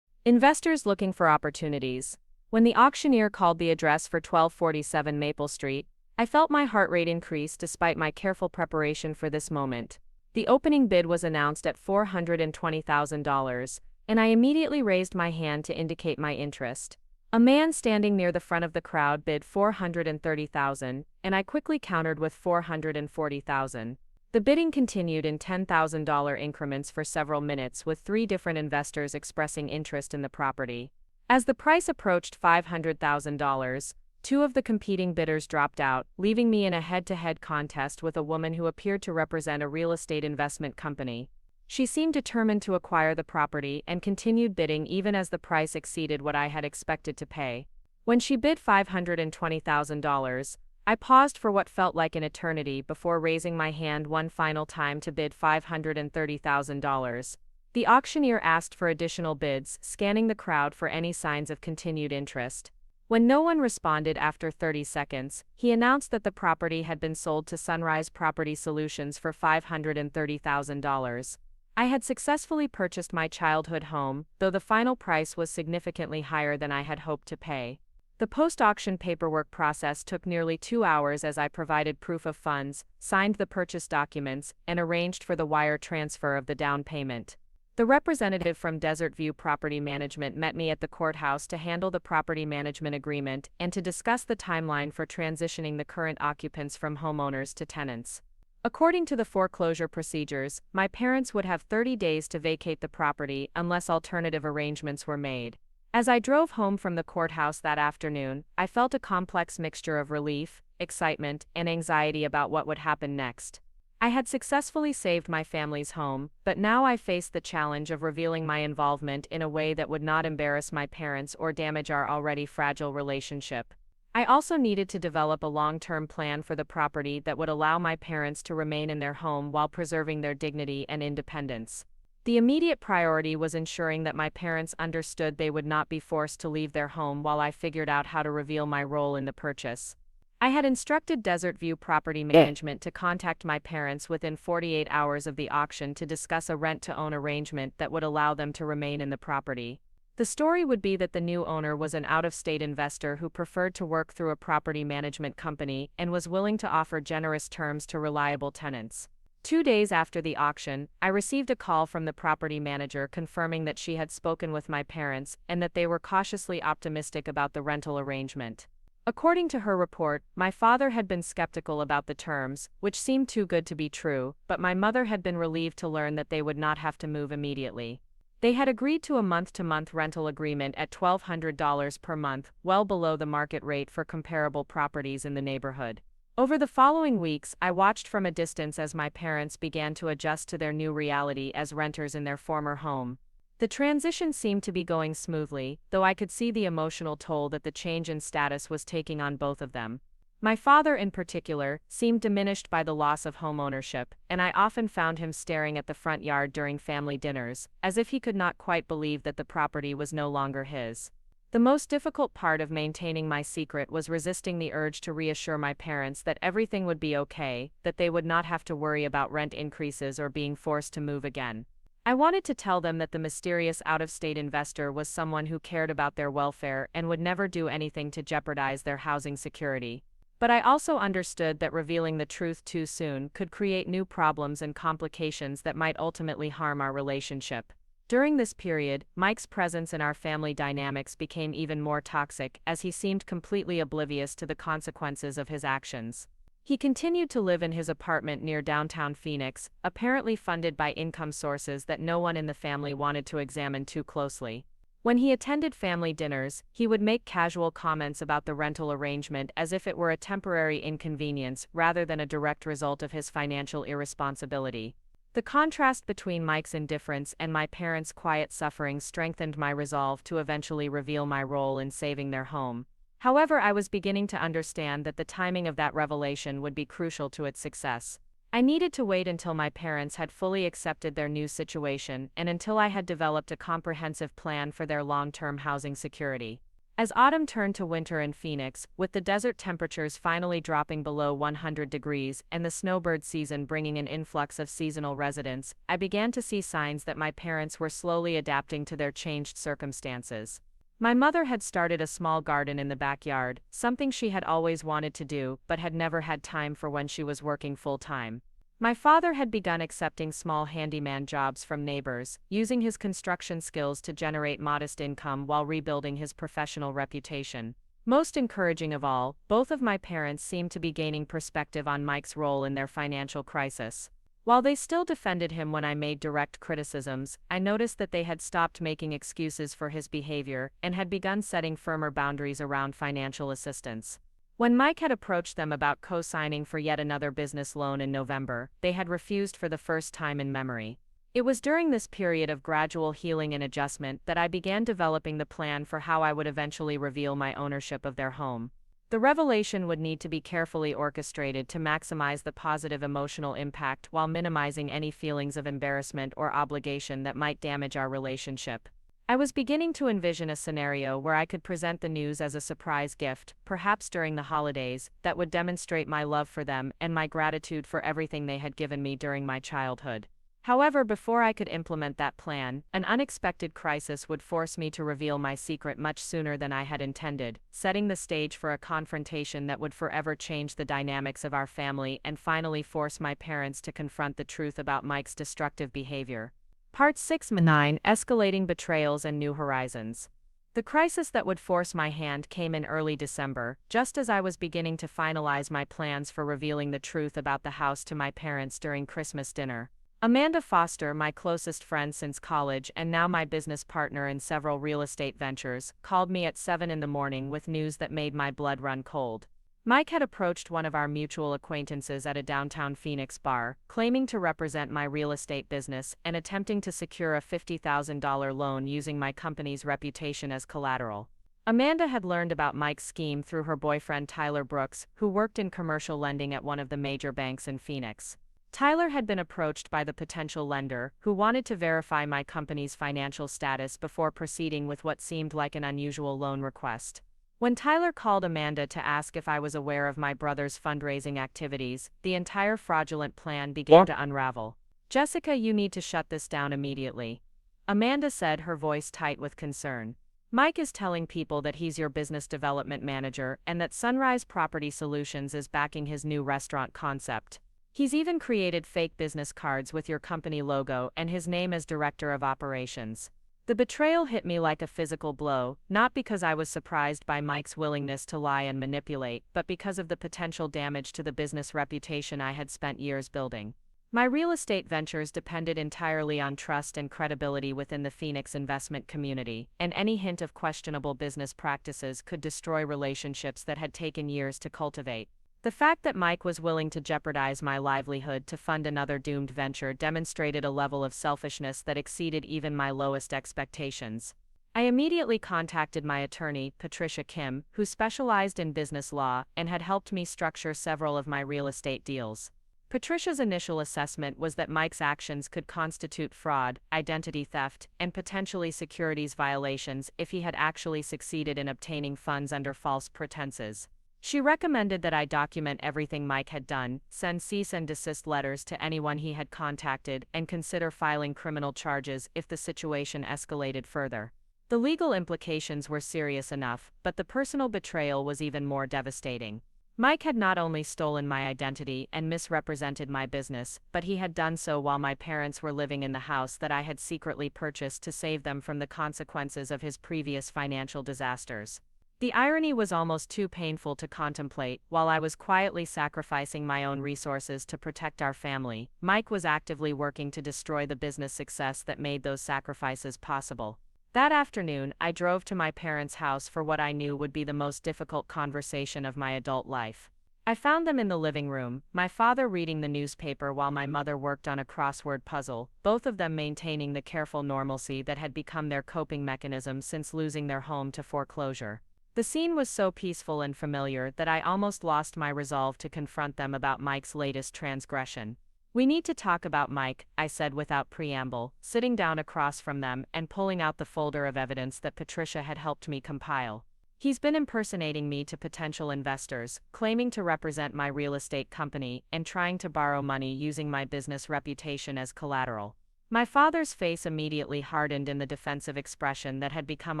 investors looking for opportunities. When the auctioneer called the address for 1247 Maple Street, I felt my heart rate increase despite my careful preparation for this moment. The opening bid was announced at $420,000, and I immediately raised my hand to indicate my interest. A man standing near the front of the crowd bid $430,000, and I quickly countered with $440,000. The bidding continued in $10,000 increments for several minutes, with 3 different investors expressing interest in the property. As the price approached $500,000, 2 of the competing bidders dropped out, leaving me in a head-to-head contest with a woman who appeared to represent a real estate investment company. She seemed determined to acquire the property and continued bidding even as the price exceeded what I had expected to pay. When she bid $520,000, I paused for what felt like an eternity before raising my hand one final time to bid $530,000. The auctioneer asked for additional bids, scanning the crowd for any signs of continued interest. When no one responded after 30 seconds, he announced that the property had been sold to Sunrise Property Solutions for $530,000. I had successfully purchased my childhood home, though the final price was significantly higher than I had hoped to pay. The post-auction paperwork process took nearly 2 hours as I provided proof of funds, signed the purchase documents, and arranged for the wire transfer of the down payment. The representative from Desert View Property Management met me at the courthouse to handle the property management agreement and to discuss the timeline for transitioning the current occupants from homeowners to tenants. According to the foreclosure procedures, my parents would have 30 days to vacate the property unless alternative arrangements were made. As I drove home from the courthouse that afternoon, I felt a complex mixture of relief, excitement, and anxiety about what would happen next. I had successfully saved my family's home, but now I faced the challenge of revealing my involvement in a way that would not embarrass my parents or damage our already fragile relationship. I also needed to develop a long-term plan for the property that would allow my parents to remain in their home while preserving their dignity and independence. The immediate priority was ensuring that my parents understood they would not be forced to leave their home while I figured out how to reveal my role in the purchase. I had instructed Desert View Property Management to contact my parents within 48 hours of the auction to discuss a rent-to-own arrangement that would allow them to remain in the property. The story would be that the new owner was an out-of-state investor who preferred to work through a property management company and was willing to offer generous terms to reliable tenants. 2 days after the auction, I received a call from the property manager confirming that she had spoken with my parents and that they were cautiously optimistic about the rental arrangement. According to her report, my father had been skeptical about the terms, which seemed too good to be true, but my mother had been relieved to learn that they would not have to move immediately. They had agreed to a month-to-month rental agreement at $1,200 per month, well below the market rate for comparable properties in the neighborhood. Over the following weeks, I watched from a distance as my parents began to adjust to their new reality as renters in their former home. The transition seemed to be going smoothly, though I could see the emotional toll that the change in status was taking on both of them. My father, in particular, seemed diminished by the loss of homeownership, and I often found him staring at the front yard during family dinners, as if he could not quite believe that the property was no longer his. The most difficult part of maintaining my secret was resisting the urge to reassure my parents that everything would be okay, that they would not have to worry about rent increases or being forced to move again. I wanted to tell them that the mysterious out-of-state investor was someone who cared about their welfare and would never do anything to jeopardize their housing security. But I also understood that revealing the truth too soon could create new problems and complications that might ultimately harm our relationship. During this period, Mike's presence in our family dynamics became even more toxic as he seemed completely oblivious to the consequences of his actions. He continued to live in his apartment near downtown Phoenix, apparently funded by income sources that no one in the family wanted to examine too closely. When he attended family dinners, he would make casual comments about the rental arrangement as if it were a temporary inconvenience rather than a direct result of his financial irresponsibility. The contrast between Mike's indifference and my parents' quiet suffering strengthened my resolve to eventually reveal my role in saving their home. However, I was beginning to understand that the timing of that revelation would be crucial to its success. I needed to wait until my parents had fully accepted their new situation and until I had developed a comprehensive plan for their long-term housing security. As autumn turned to winter in Phoenix, with the desert temperatures finally dropping below 100 degrees and the snowbird season bringing an influx of seasonal residents, I began to see signs that my parents were slowly adapting to their changed circumstances. My mother had started a small garden in the backyard, something she had always wanted to do but had never had time for when she was working full-time. My father had begun accepting small handyman jobs from neighbors, using his construction skills to generate modest income while rebuilding his professional reputation. Most encouraging of all, both of my parents seemed to be gaining perspective on Mike's role in their financial crisis. While they still defended him when I made direct criticisms, I noticed that they had stopped making excuses for his behavior and had begun setting firmer boundaries around financial assistance. When Mike had approached them about co-signing for yet another business loan in November, they had refused for the first time in memory. It was during this period of gradual healing and adjustment that I began developing the plan for how I would eventually reveal my ownership of their home. The revelation would need to be carefully orchestrated to maximize the positive emotional impact while minimizing any feelings of embarrassment or obligation that might damage our relationship. I was beginning to envision a scenario where I could present the news as a surprise gift, perhaps during the holidays, that would demonstrate my love for them and my gratitude for everything they had given me during my childhood. However, before I could implement that plan, an unexpected crisis would force me to reveal my secret much sooner than I had intended, setting the stage for a confrontation that would forever change the dynamics of our family and finally force my parents to confront the truth about Mike's destructive behavior. Part 6-9: Escalating Betrayals and New Horizons. The crisis that would force my hand came in early December, just as I was beginning to finalize my plans for revealing the truth about the house to my parents during Christmas dinner. Amanda Foster, my closest friend since college and now my business partner in several real estate ventures, called me at 7 in the morning with news that made my blood run cold. Mike had approached one of our mutual acquaintances at a downtown Phoenix bar, claiming to represent my real estate business and attempting to secure a $50,000 loan using my company's reputation as collateral. Amanda had learned about Mike's scheme through her boyfriend Tyler Brooks, who worked in commercial lending at one of the major banks in Phoenix. Tyler had been approached by the potential lender, who wanted to verify my company's financial status before proceeding with what seemed like an unusual loan request. When Tyler called Amanda to ask if I was aware of my brother's fundraising activities, the entire fraudulent plan began to unravel. "Jessica, you need to shut this down immediately," Amanda said, her voice tight with concern. "Mike is telling people that he's your business development manager and that Sunrise Property Solutions is backing his new restaurant concept. He's even created fake business cards with your company logo and his name as director of operations." The betrayal hit me like a physical blow, not because I was surprised by Mike's willingness to lie and manipulate, but because of the potential damage to the business reputation I had spent years building. My real estate ventures depended entirely on trust and credibility within the Phoenix investment community, and any hint of questionable business practices could destroy relationships that had taken years to cultivate. The fact that Mike was willing to jeopardize my livelihood to fund another doomed venture demonstrated a level of selfishness that exceeded even my lowest expectations. I immediately contacted my attorney, Patricia Kim, who specialized in business law and had helped me structure several of my real estate deals. Patricia's initial assessment was that Mike's actions could constitute fraud, identity theft, and potentially securities violations if he had actually succeeded in obtaining funds under false pretenses. She recommended that I document everything Mike had done, send cease and desist letters to anyone he had contacted, and consider filing criminal charges if the situation escalated further. The legal implications were serious enough, but the personal betrayal was even more devastating. Mike had not only stolen my identity and misrepresented my business, but he had done so while my parents were living in the house that I had secretly purchased to save them from the consequences of his previous financial disasters. The irony was almost too painful to contemplate. While I was quietly sacrificing my own resources to protect our family, Mike was actively working to destroy the business success that made those sacrifices possible. That afternoon, I drove to my parents' house for what I knew would be the most difficult conversation of my adult life. I found them in the living room, my father reading the newspaper while my mother worked on a crossword puzzle, both of them maintaining the careful normalcy that had become their coping mechanism since losing their home to foreclosure. The scene was so peaceful and familiar that I almost lost my resolve to confront them about Mike's latest transgression. "We need to talk about Mike," I said without preamble, sitting down across from them and pulling out the folder of evidence that Patricia had helped me compile. "He's been impersonating me to potential investors, claiming to represent my real estate company, and trying to borrow money using my business reputation as collateral." My father's face immediately hardened in the defensive expression that had become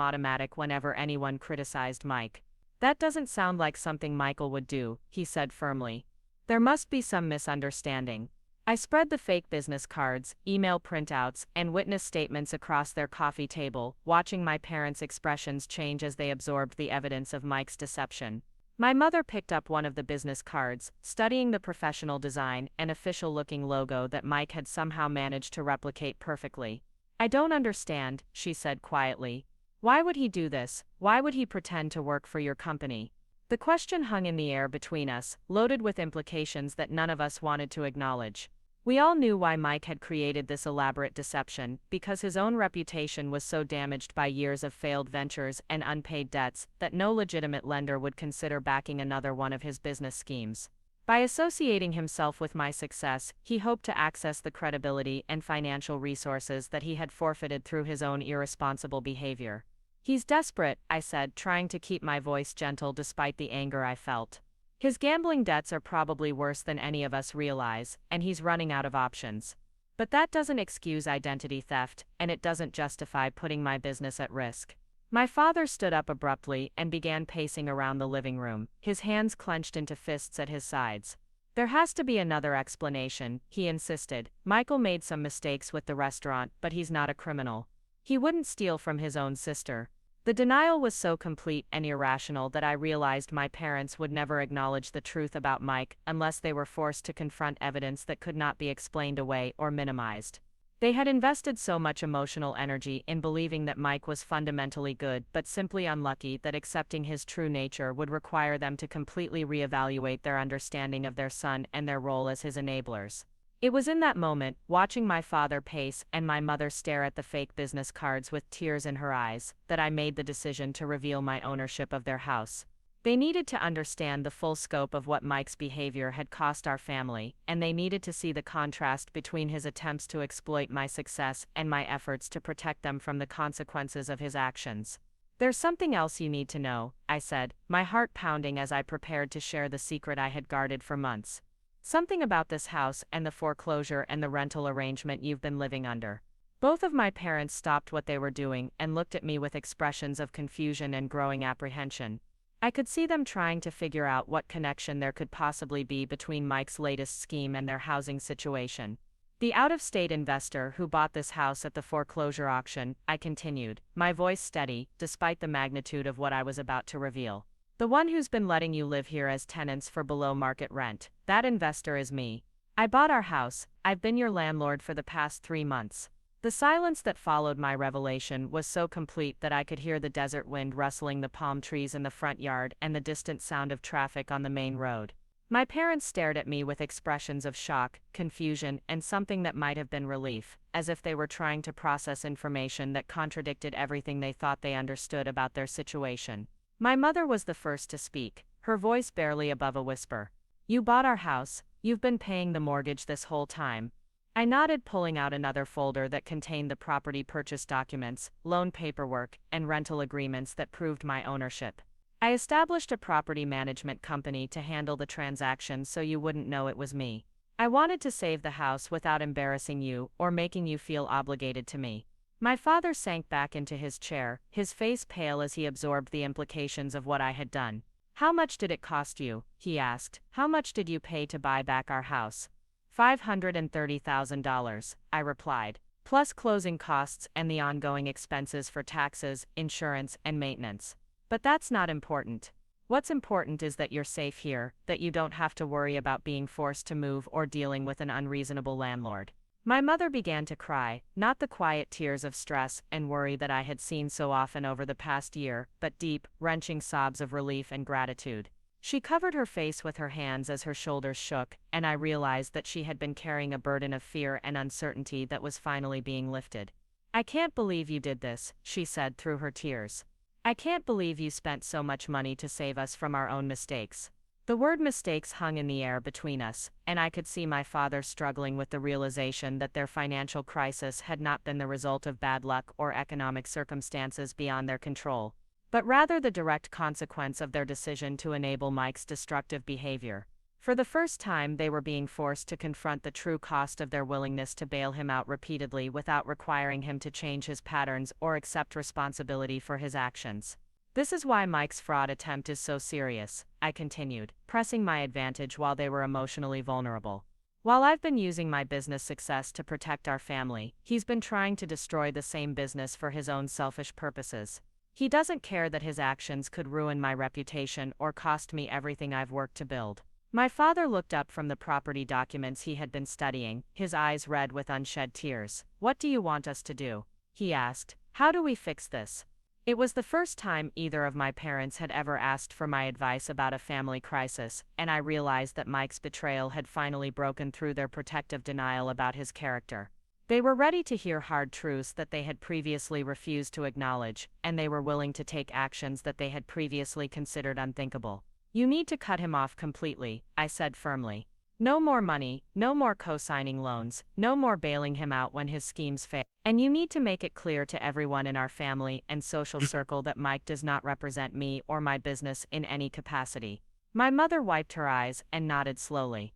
automatic whenever anyone criticized Mike. "That doesn't sound like something Michael would do," he said firmly. "There must be some misunderstanding." I spread the fake business cards, email printouts, and witness statements across their coffee table, watching my parents' expressions change as they absorbed the evidence of Mike's deception. My mother picked up one of the business cards, studying the professional design and official-looking logo that Mike had somehow managed to replicate perfectly. "I don't understand," she said quietly. "Why would he do this? Why would he pretend to work for your company?" The question hung in the air between us, loaded with implications that none of us wanted to acknowledge. We all knew why Mike had created this elaborate deception, because his own reputation was so damaged by years of failed ventures and unpaid debts that no legitimate lender would consider backing another one of his business schemes. By associating himself with my success, he hoped to access the credibility and financial resources that he had forfeited through his own irresponsible behavior. "He's desperate," I said, trying to keep my voice gentle despite the anger I felt. "His gambling debts are probably worse than any of us realize, and he's running out of options. But that doesn't excuse identity theft, and it doesn't justify putting my business at risk." My father stood up abruptly and began pacing around the living room, his hands clenched into fists at his sides. "There has to be another explanation," he insisted. "Michael made some mistakes with the restaurant, but he's not a criminal. He wouldn't steal from his own sister." The denial was so complete and irrational that I realized my parents would never acknowledge the truth about Mike unless they were forced to confront evidence that could not be explained away or minimized. They had invested so much emotional energy in believing that Mike was fundamentally good but simply unlucky that accepting his true nature would require them to completely reevaluate their understanding of their son and their role as his enablers. It was in that moment, watching my father pace and my mother stare at the fake business cards with tears in her eyes, that I made the decision to reveal my ownership of their house. They needed to understand the full scope of what Mike's behavior had cost our family, and they needed to see the contrast between his attempts to exploit my success and my efforts to protect them from the consequences of his actions. "There's something else you need to know," I said, my heart pounding as I prepared to share the secret I had guarded for months. "Something about this house and the foreclosure and the rental arrangement you've been living under." Both of my parents stopped what they were doing and looked at me with expressions of confusion and growing apprehension. I could see them trying to figure out what connection there could possibly be between Mike's latest scheme and their housing situation. "The out-of-state investor who bought this house at the foreclosure auction," I continued, my voice steady, despite the magnitude of what I was about to reveal. "The one who's been letting you live here as tenants for below-market rent. That investor is me. I bought our house. I've been your landlord for the past 3 months." The silence that followed my revelation was so complete that I could hear the desert wind rustling the palm trees in the front yard and the distant sound of traffic on the main road. My parents stared at me with expressions of shock, confusion, and something that might have been relief, as if they were trying to process information that contradicted everything they thought they understood about their situation. My mother was the first to speak, her voice barely above a whisper. "You bought our house. You've been paying the mortgage this whole time." I nodded, pulling out another folder that contained the property purchase documents, loan paperwork, and rental agreements that proved my ownership. "I established a property management company to handle the transaction so you wouldn't know it was me. I wanted to save the house without embarrassing you or making you feel obligated to me." My father sank back into his chair, his face pale as he absorbed the implications of what I had done. "How much did it cost you?" he asked. "How much did you pay to buy back our house?" $530,000, I replied, "plus closing costs and the ongoing expenses for taxes, insurance, and maintenance." But that's not important. What's important is that you're safe here, that you don't have to worry about being forced to move or dealing with an unreasonable landlord. My mother began to cry, not the quiet tears of stress and worry that I had seen so often over the past year, but deep, wrenching sobs of relief and gratitude. She covered her face with her hands as her shoulders shook, and I realized that she had been carrying a burden of fear and uncertainty that was finally being lifted. "I can't believe you did this," she said through her tears. "I can't believe you spent so much money to save us from our own mistakes." The word mistakes hung in the air between us, and I could see my father struggling with the realization that their financial crisis had not been the result of bad luck or economic circumstances beyond their control, but rather the direct consequence of their decision to enable Mike's destructive behavior. For the first time, they were being forced to confront the true cost of their willingness to bail him out repeatedly without requiring him to change his patterns or accept responsibility for his actions. "This is why Mike's fraud attempt is so serious," I continued, pressing my advantage while they were emotionally vulnerable. "While I've been using my business success to protect our family, he's been trying to destroy the same business for his own selfish purposes. He doesn't care that his actions could ruin my reputation or cost me everything I've worked to build." My father looked up from the property documents he had been studying, his eyes red with unshed tears. "What do you want us to do?" he asked. "How do we fix this?" It was the first time either of my parents had ever asked for my advice about a family crisis, and I realized that Mike's betrayal had finally broken through their protective denial about his character. They were ready to hear hard truths that they had previously refused to acknowledge, and they were willing to take actions that they had previously considered unthinkable. "You need to cut him off completely," I said firmly. "No more money, no more co-signing loans, no more bailing him out when his schemes fail. And you need to make it clear to everyone in our family and social circle that Mike does not represent me or my business in any capacity." My mother wiped her eyes and nodded slowly.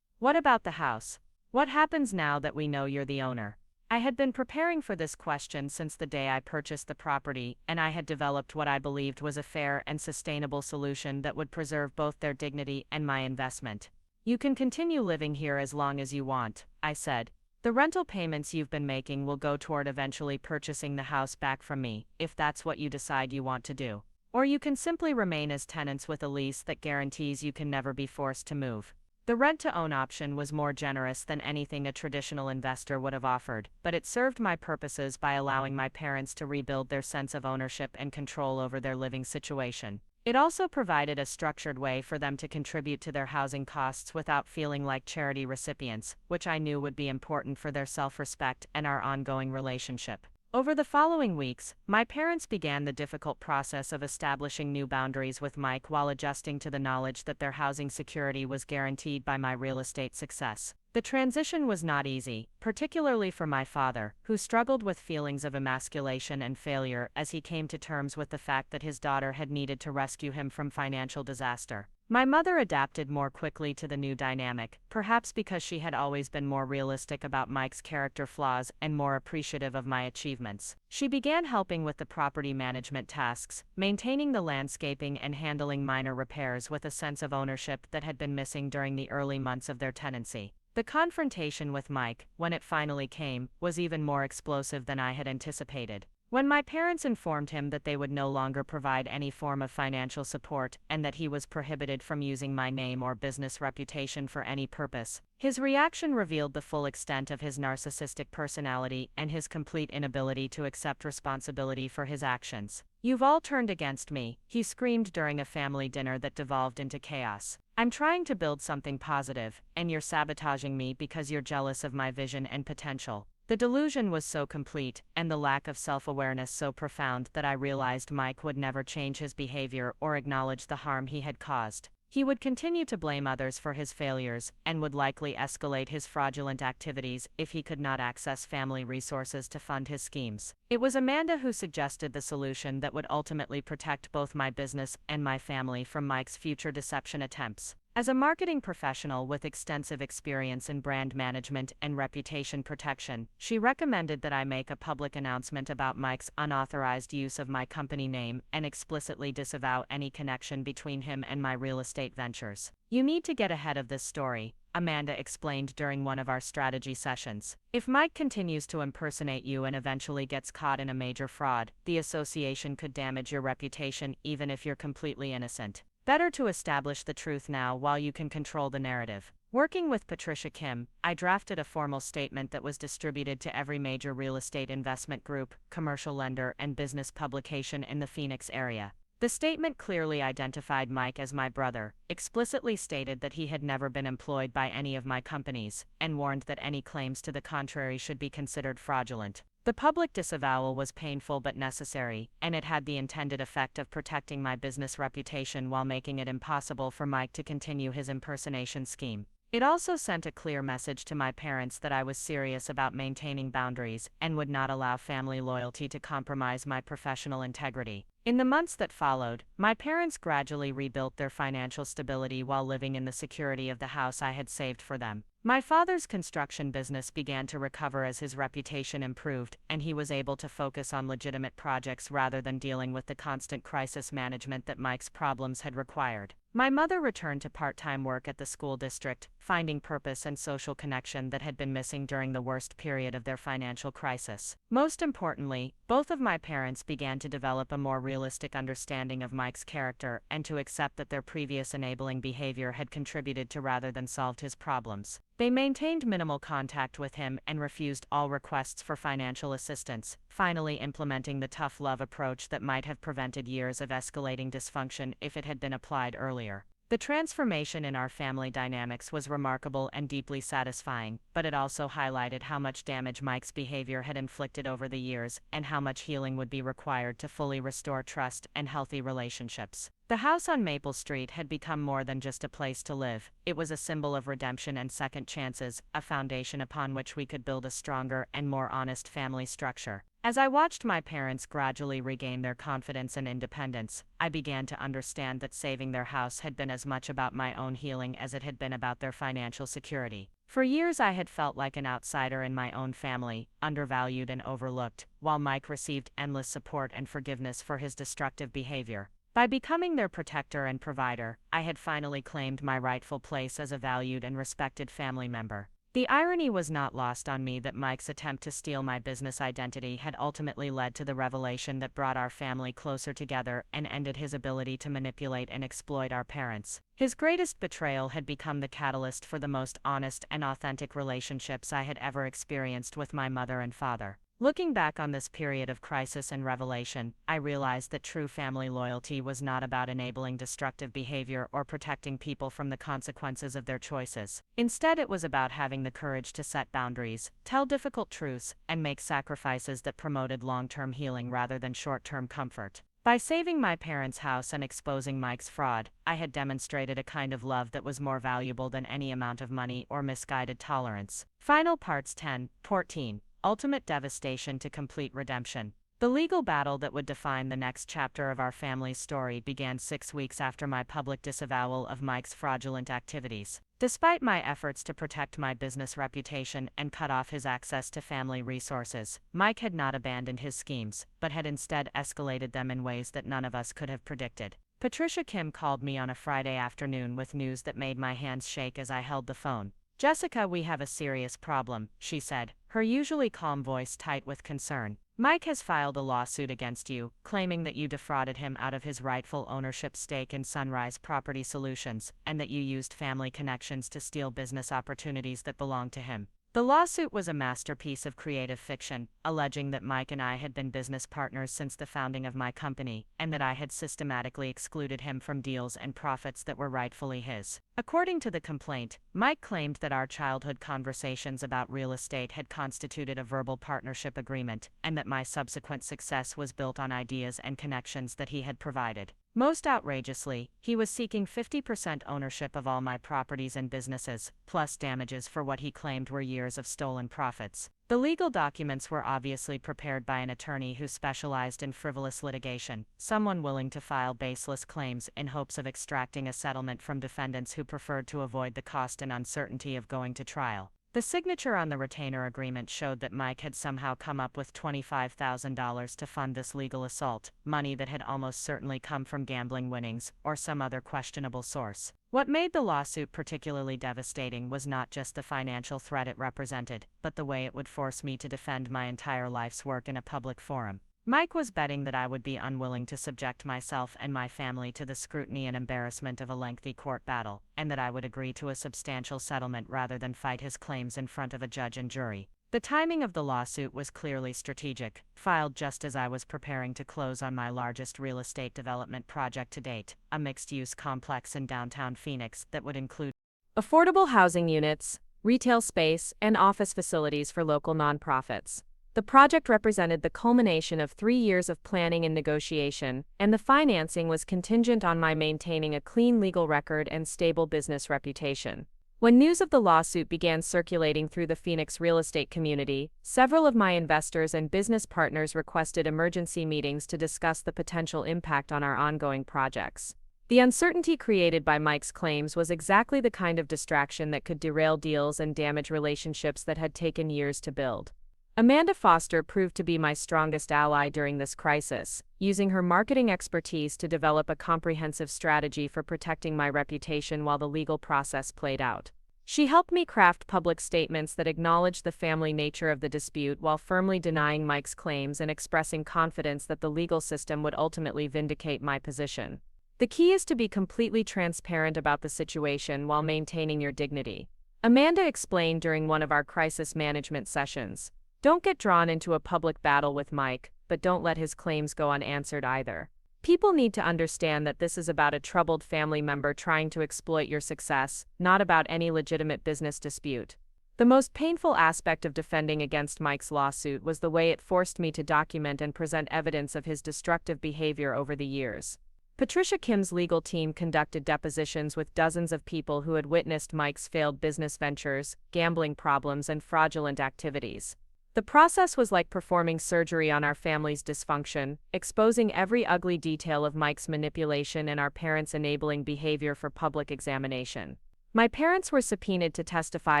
"What about the house? What happens now that we know you're the owner?" I had been preparing for this question since the day I purchased the property, and I had developed what I believed was a fair and sustainable solution that would preserve both their dignity and my investment. "You can continue living here as long as you want," I said. "The rental payments you've been making will go toward eventually purchasing the house back from me, if that's what you decide you want to do. Or you can simply remain as tenants with a lease that guarantees you can never be forced to move." The rent-to-own option was more generous than anything a traditional investor would have offered, but it served my purposes by allowing my parents to rebuild their sense of ownership and control over their living situation. It also provided a structured way for them to contribute to their housing costs without feeling like charity recipients, which I knew would be important for their self-respect and our ongoing relationship. Over the following weeks, my parents began the difficult process of establishing new boundaries with Mike while adjusting to the knowledge that their housing security was guaranteed by my real estate success. The transition was not easy, particularly for my father, who struggled with feelings of emasculation and failure as he came to terms with the fact that his daughter had needed to rescue him from financial disaster. My mother adapted more quickly to the new dynamic, perhaps because she had always been more realistic about Mike's character flaws and more appreciative of my achievements. She began helping with the property management tasks, maintaining the landscaping and handling minor repairs with a sense of ownership that had been missing during the early months of their tenancy. The confrontation with Mike, when it finally came, was even more explosive than I had anticipated. When my parents informed him that they would no longer provide any form of financial support and that he was prohibited from using my name or business reputation for any purpose, his reaction revealed the full extent of his narcissistic personality and his complete inability to accept responsibility for his actions. "You've all turned against me," he screamed during a family dinner that devolved into chaos. "I'm trying to build something positive, and you're sabotaging me because you're jealous of my vision and potential." The delusion was so complete, and the lack of self-awareness so profound that I realized Mike would never change his behavior or acknowledge the harm he had caused. He would continue to blame others for his failures, and would likely escalate his fraudulent activities if he could not access family resources to fund his schemes. It was Amanda who suggested the solution that would ultimately protect both my business and my family from Mike's future deception attempts. As a marketing professional with extensive experience in brand management and reputation protection, she recommended that I make a public announcement about Mike's unauthorized use of my company name and explicitly disavow any connection between him and my real estate ventures. "You need to get ahead of this story," Amanda explained during one of our strategy sessions. If Mike continues to impersonate you and eventually gets caught in a major fraud, the association could damage your reputation even if you're completely innocent. Better to establish the truth now while you can control the narrative. Working with Patricia Kim, I drafted a formal statement that was distributed to every major real estate investment group, commercial lender, and business publication in the Phoenix area. The statement clearly identified Mike as my brother, explicitly stated that he had never been employed by any of my companies, and warned that any claims to the contrary should be considered fraudulent. The public disavowal was painful but necessary, and it had the intended effect of protecting my business reputation while making it impossible for Mike to continue his impersonation scheme. It also sent a clear message to my parents that I was serious about maintaining boundaries and would not allow family loyalty to compromise my professional integrity. In the months that followed, my parents gradually rebuilt their financial stability while living in the security of the house I had saved for them. My father's construction business began to recover as his reputation improved, and he was able to focus on legitimate projects rather than dealing with the constant crisis management that Mike's problems had required. My mother returned to part-time work at the school district, finding purpose and social connection that had been missing during the worst period of their financial crisis. Most importantly, both of my parents began to develop a more realistic understanding of Mike's character and to accept that their previous enabling behavior had contributed to rather than solved his problems. They maintained minimal contact with him and refused all requests for financial assistance, finally implementing the tough love approach that might have prevented years of escalating dysfunction if it had been applied earlier. The transformation in our family dynamics was remarkable and deeply satisfying, but it also highlighted how much damage Mike's behavior had inflicted over the years and how much healing would be required to fully restore trust and healthy relationships. The house on Maple Street had become more than just a place to live. It was a symbol of redemption and second chances, a foundation upon which we could build a stronger and more honest family structure. As I watched my parents gradually regain their confidence and independence, I began to understand that saving their house had been as much about my own healing as it had been about their financial security. For years I had felt like an outsider in my own family, undervalued and overlooked, while Mike received endless support and forgiveness for his destructive behavior. By becoming their protector and provider, I had finally claimed my rightful place as a valued and respected family member. The irony was not lost on me that Mike's attempt to steal my business identity had ultimately led to the revelation that brought our family closer together and ended his ability to manipulate and exploit our parents. His greatest betrayal had become the catalyst for the most honest and authentic relationships I had ever experienced with my mother and father. Looking back on this period of crisis and revelation, I realized that true family loyalty was not about enabling destructive behavior or protecting people from the consequences of their choices. Instead, it was about having the courage to set boundaries, tell difficult truths, and make sacrifices that promoted long-term healing rather than short-term comfort. By saving my parents' house and exposing Mike's fraud, I had demonstrated a kind of love that was more valuable than any amount of money or misguided tolerance. Final parts 10-14. Ultimate devastation to complete redemption. The legal battle that would define the next chapter of our family's story began 6 weeks after my public disavowal of Mike's fraudulent activities. Despite my efforts to protect my business reputation and cut off his access to family resources, Mike had not abandoned his schemes, but had instead escalated them in ways that none of us could have predicted. Patricia Kim called me on a Friday afternoon with news that made my hands shake as I held the phone. "Jessica, we have a serious problem," she said, her usually calm voice tight with concern. "Mike has filed a lawsuit against you, claiming that you defrauded him out of his rightful ownership stake in Sunrise Property Solutions, and that you used family connections to steal business opportunities that belonged to him." The lawsuit was a masterpiece of creative fiction, alleging that Mike and I had been business partners since the founding of my company, and that I had systematically excluded him from deals and profits that were rightfully his. According to the complaint, Mike claimed that our childhood conversations about real estate had constituted a verbal partnership agreement, and that my subsequent success was built on ideas and connections that he had provided. Most outrageously, he was seeking 50% ownership of all my properties and businesses, plus damages for what he claimed were years of stolen profits. The legal documents were obviously prepared by an attorney who specialized in frivolous litigation, someone willing to file baseless claims in hopes of extracting a settlement from defendants who preferred to avoid the cost and uncertainty of going to trial. The signature on the retainer agreement showed that Mike had somehow come up with $25,000 to fund this legal assault, money that had almost certainly come from gambling winnings or some other questionable source. What made the lawsuit particularly devastating was not just the financial threat it represented, but the way it would force me to defend my entire life's work in a public forum. Mike was betting that I would be unwilling to subject myself and my family to the scrutiny and embarrassment of a lengthy court battle, and that I would agree to a substantial settlement rather than fight his claims in front of a judge and jury. The timing of the lawsuit was clearly strategic, filed just as I was preparing to close on my largest real estate development project to date, a mixed-use complex in downtown Phoenix that would include affordable housing units, retail space, and office facilities for local nonprofits. The project represented the culmination of 3 years of planning and negotiation, and the financing was contingent on my maintaining a clean legal record and stable business reputation. When news of the lawsuit began circulating through the Phoenix real estate community, several of my investors and business partners requested emergency meetings to discuss the potential impact on our ongoing projects. The uncertainty created by Mike's claims was exactly the kind of distraction that could derail deals and damage relationships that had taken years to build. Amanda Foster proved to be my strongest ally during this crisis, using her marketing expertise to develop a comprehensive strategy for protecting my reputation while the legal process played out. She helped me craft public statements that acknowledged the family nature of the dispute while firmly denying Mike's claims and expressing confidence that the legal system would ultimately vindicate my position. The key is to be completely transparent about the situation while maintaining your dignity. Amanda explained during one of our crisis management sessions. Don't get drawn into a public battle with Mike, but don't let his claims go unanswered either. People need to understand that this is about a troubled family member trying to exploit your success, not about any legitimate business dispute. The most painful aspect of defending against Mike's lawsuit was the way it forced me to document and present evidence of his destructive behavior over the years. Patricia Kim's legal team conducted depositions with dozens of people who had witnessed Mike's failed business ventures, gambling problems, and fraudulent activities. The process was like performing surgery on our family's dysfunction, exposing every ugly detail of Mike's manipulation and our parents' enabling behavior for public examination. My parents were subpoenaed to testify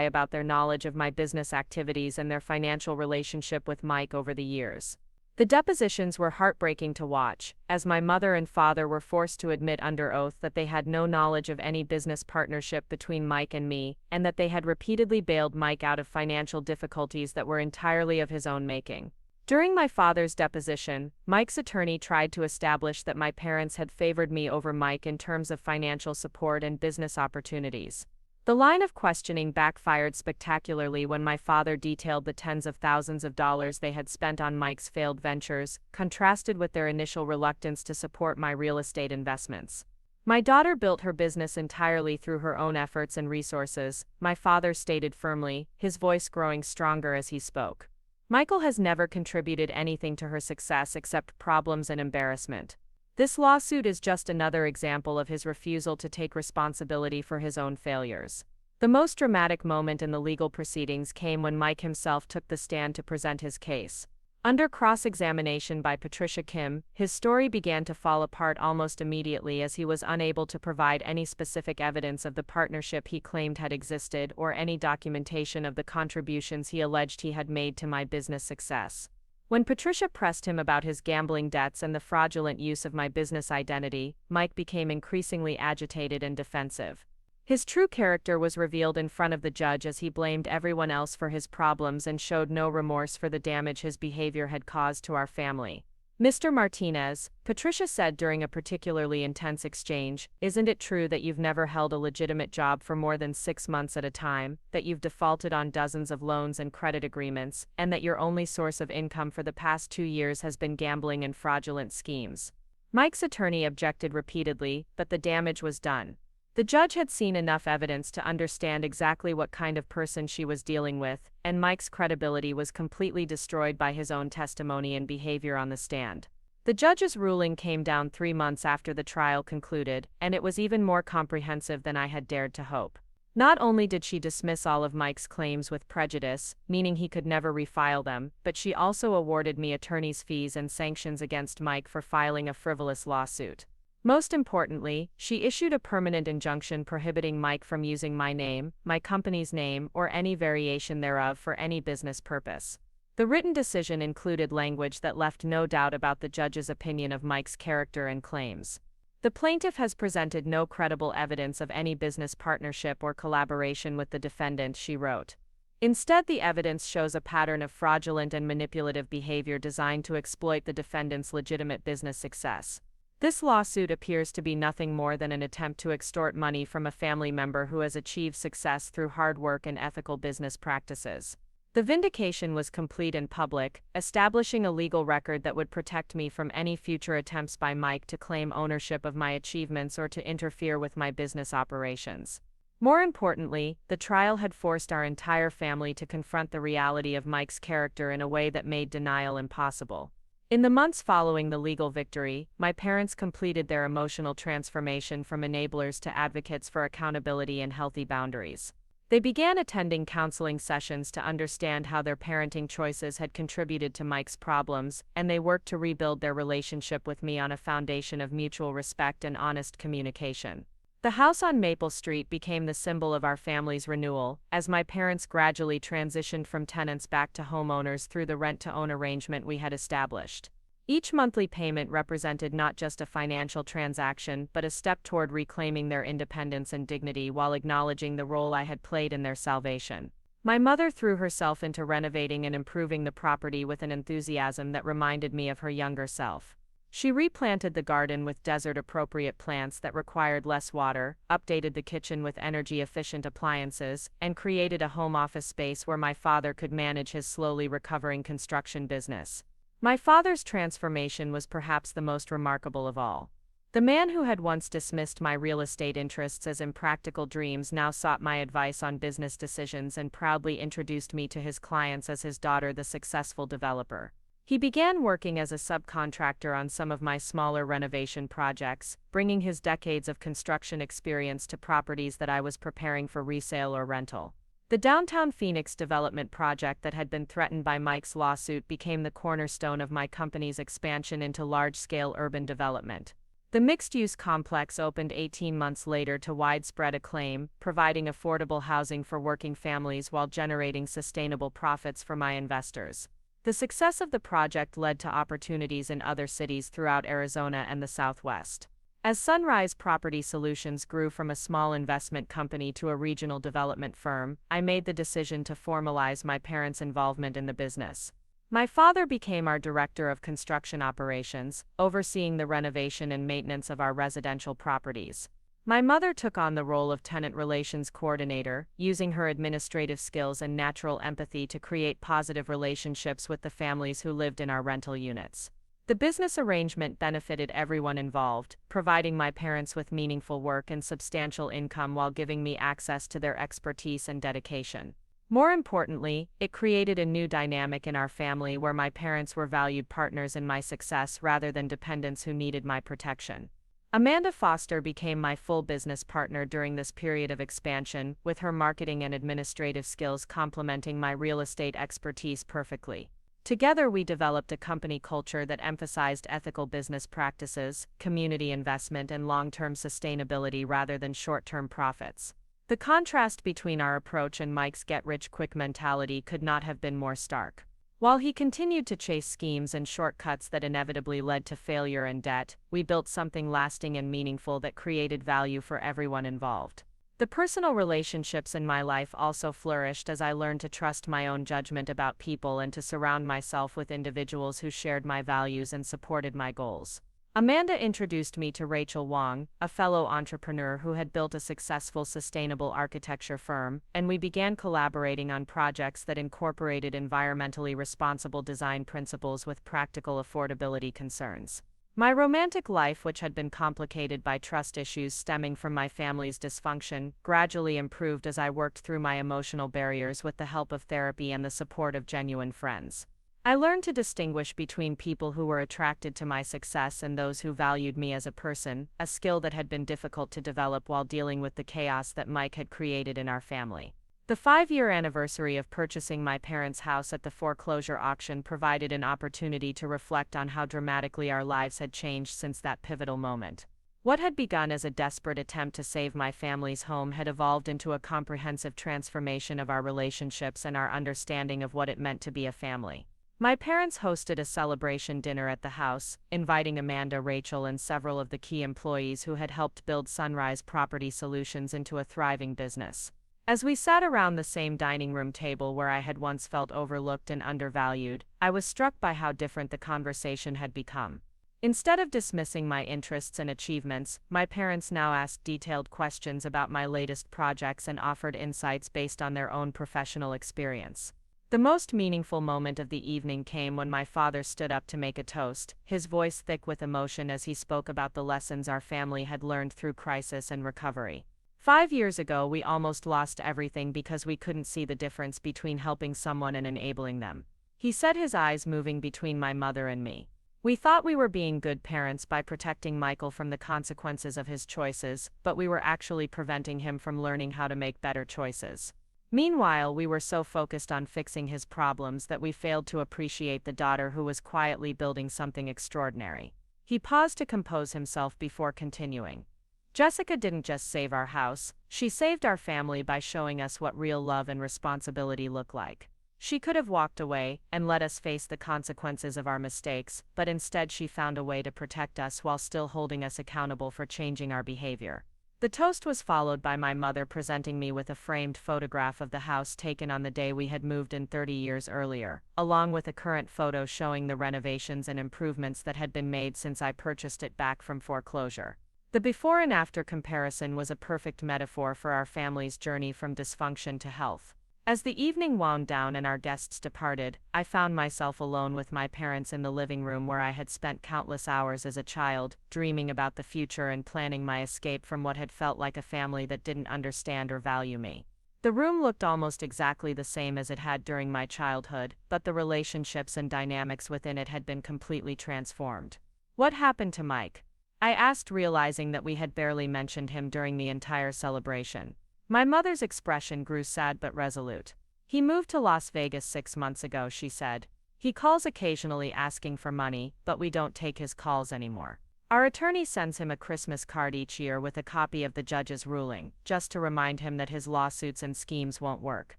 about their knowledge of my business activities and their financial relationship with Mike over the years. The depositions were heartbreaking to watch, as my mother and father were forced to admit under oath that they had no knowledge of any business partnership between Mike and me, and that they had repeatedly bailed Mike out of financial difficulties that were entirely of his own making. During my father's deposition, Mike's attorney tried to establish that my parents had favored me over Mike in terms of financial support and business opportunities. The line of questioning backfired spectacularly when my father detailed the tens of thousands of dollars they had spent on Mike's failed ventures, contrasted with their initial reluctance to support my real estate investments. My daughter built her business entirely through her own efforts and resources, my father stated firmly, his voice growing stronger as he spoke. Michael has never contributed anything to her success except problems and embarrassment. This lawsuit is just another example of his refusal to take responsibility for his own failures. The most dramatic moment in the legal proceedings came when Mike himself took the stand to present his case. Under cross-examination by Patricia Kim, his story began to fall apart almost immediately as he was unable to provide any specific evidence of the partnership he claimed had existed or any documentation of the contributions he alleged he had made to my business success. When Patricia pressed him about his gambling debts and the fraudulent use of my business identity, Mike became increasingly agitated and defensive. His true character was revealed in front of the judge as he blamed everyone else for his problems and showed no remorse for the damage his behavior had caused to our family. Mr. Martinez, Patricia said during a particularly intense exchange, isn't it true that you've never held a legitimate job for more than 6 months at a time, that you've defaulted on dozens of loans and credit agreements, and that your only source of income for the past 2 years has been gambling and fraudulent schemes? Mike's attorney objected repeatedly, but the damage was done. The judge had seen enough evidence to understand exactly what kind of person she was dealing with, and Mike's credibility was completely destroyed by his own testimony and behavior on the stand. The judge's ruling came down 3 months after the trial concluded, and it was even more comprehensive than I had dared to hope. Not only did she dismiss all of Mike's claims with prejudice, meaning he could never refile them, but she also awarded me attorney's fees and sanctions against Mike for filing a frivolous lawsuit. Most importantly, she issued a permanent injunction prohibiting Mike from using my name, my company's name, or any variation thereof for any business purpose. The written decision included language that left no doubt about the judge's opinion of Mike's character and claims. The plaintiff has presented no credible evidence of any business partnership or collaboration with the defendant, she wrote. Instead, the evidence shows a pattern of fraudulent and manipulative behavior designed to exploit the defendant's legitimate business success. This lawsuit appears to be nothing more than an attempt to extort money from a family member who has achieved success through hard work and ethical business practices. The vindication was complete and public, establishing a legal record that would protect me from any future attempts by Mike to claim ownership of my achievements or to interfere with my business operations. More importantly, the trial had forced our entire family to confront the reality of Mike's character in a way that made denial impossible. In the months following the legal victory, my parents completed their emotional transformation from enablers to advocates for accountability and healthy boundaries. They began attending counseling sessions to understand how their parenting choices had contributed to Mike's problems, and they worked to rebuild their relationship with me on a foundation of mutual respect and honest communication. The house on Maple Street became the symbol of our family's renewal, as my parents gradually transitioned from tenants back to homeowners through the rent-to-own arrangement we had established. Each monthly payment represented not just a financial transaction but a step toward reclaiming their independence and dignity while acknowledging the role I had played in their salvation. My mother threw herself into renovating and improving the property with an enthusiasm that reminded me of her younger self. She replanted the garden with desert-appropriate plants that required less water, updated the kitchen with energy-efficient appliances, and created a home office space where my father could manage his slowly recovering construction business. My father's transformation was perhaps the most remarkable of all. The man who had once dismissed my real estate interests as impractical dreams now sought my advice on business decisions and proudly introduced me to his clients as his daughter, the successful developer. He began working as a subcontractor on some of my smaller renovation projects, bringing his decades of construction experience to properties that I was preparing for resale or rental. The downtown Phoenix development project that had been threatened by Mike's lawsuit became the cornerstone of my company's expansion into large-scale urban development. The mixed-use complex opened 18 months later to widespread acclaim, providing affordable housing for working families while generating sustainable profits for my investors. The success of the project led to opportunities in other cities throughout Arizona and the Southwest. As Sunrise Property Solutions grew from a small investment company to a regional development firm, I made the decision to formalize my parents' involvement in the business. My father became our director of construction operations, overseeing the renovation and maintenance of our residential properties. My mother took on the role of tenant relations coordinator, using her administrative skills and natural empathy to create positive relationships with the families who lived in our rental units. The business arrangement benefited everyone involved, providing my parents with meaningful work and substantial income while giving me access to their expertise and dedication. More importantly, it created a new dynamic in our family where my parents were valued partners in my success rather than dependents who needed my protection. Amanda Foster became my full business partner during this period of expansion, with her marketing and administrative skills complementing my real estate expertise perfectly. Together we developed a company culture that emphasized ethical business practices, community investment, and long-term sustainability rather than short-term profits. The contrast between our approach and Mike's get-rich-quick mentality could not have been more stark. While he continued to chase schemes and shortcuts that inevitably led to failure and debt, we built something lasting and meaningful that created value for everyone involved. The personal relationships in my life also flourished as I learned to trust my own judgment about people and to surround myself with individuals who shared my values and supported my goals. Amanda introduced me to Rachel Wong, a fellow entrepreneur who had built a successful sustainable architecture firm, and we began collaborating on projects that incorporated environmentally responsible design principles with practical affordability concerns. My romantic life, which had been complicated by trust issues stemming from my family's dysfunction, gradually improved as I worked through my emotional barriers with the help of therapy and the support of genuine friends. I learned to distinguish between people who were attracted to my success and those who valued me as a person, a skill that had been difficult to develop while dealing with the chaos that Mike had created in our family. The 5-year anniversary of purchasing my parents' house at the foreclosure auction provided an opportunity to reflect on how dramatically our lives had changed since that pivotal moment. What had begun as a desperate attempt to save my family's home had evolved into a comprehensive transformation of our relationships and our understanding of what it meant to be a family. My parents hosted a celebration dinner at the house, inviting Amanda, Rachel, and several of the key employees who had helped build Sunrise Property Solutions into a thriving business. As we sat around the same dining room table where I had once felt overlooked and undervalued, I was struck by how different the conversation had become. Instead of dismissing my interests and achievements, my parents now asked detailed questions about my latest projects and offered insights based on their own professional experience. The most meaningful moment of the evening came when my father stood up to make a toast, his voice thick with emotion as he spoke about the lessons our family had learned through crisis and recovery. 5 years ago, we almost lost everything because we couldn't see the difference between helping someone and enabling them. He said, his eyes moving between my mother and me. We thought we were being good parents by protecting Michael from the consequences of his choices, but we were actually preventing him from learning how to make better choices. Meanwhile, we were so focused on fixing his problems that we failed to appreciate the daughter who was quietly building something extraordinary. He paused to compose himself before continuing. Jessica didn't just save our house, she saved our family by showing us what real love and responsibility look like. She could have walked away and let us face the consequences of our mistakes, but instead she found a way to protect us while still holding us accountable for changing our behavior. The toast was followed by my mother presenting me with a framed photograph of the house taken on the day we had moved in 30 years earlier, along with a current photo showing the renovations and improvements that had been made since I purchased it back from foreclosure. The before and after comparison was a perfect metaphor for our family's journey from dysfunction to health. As the evening wound down and our guests departed, I found myself alone with my parents in the living room where I had spent countless hours as a child, dreaming about the future and planning my escape from what had felt like a family that didn't understand or value me. The room looked almost exactly the same as it had during my childhood, but the relationships and dynamics within it had been completely transformed. What happened to Mike? I asked, realizing that we had barely mentioned him during the entire celebration. My mother's expression grew sad but resolute. He moved to Las Vegas 6 months ago, she said. He calls occasionally asking for money, but we don't take his calls anymore. Our attorney sends him a Christmas card each year with a copy of the judge's ruling, just to remind him that his lawsuits and schemes won't work.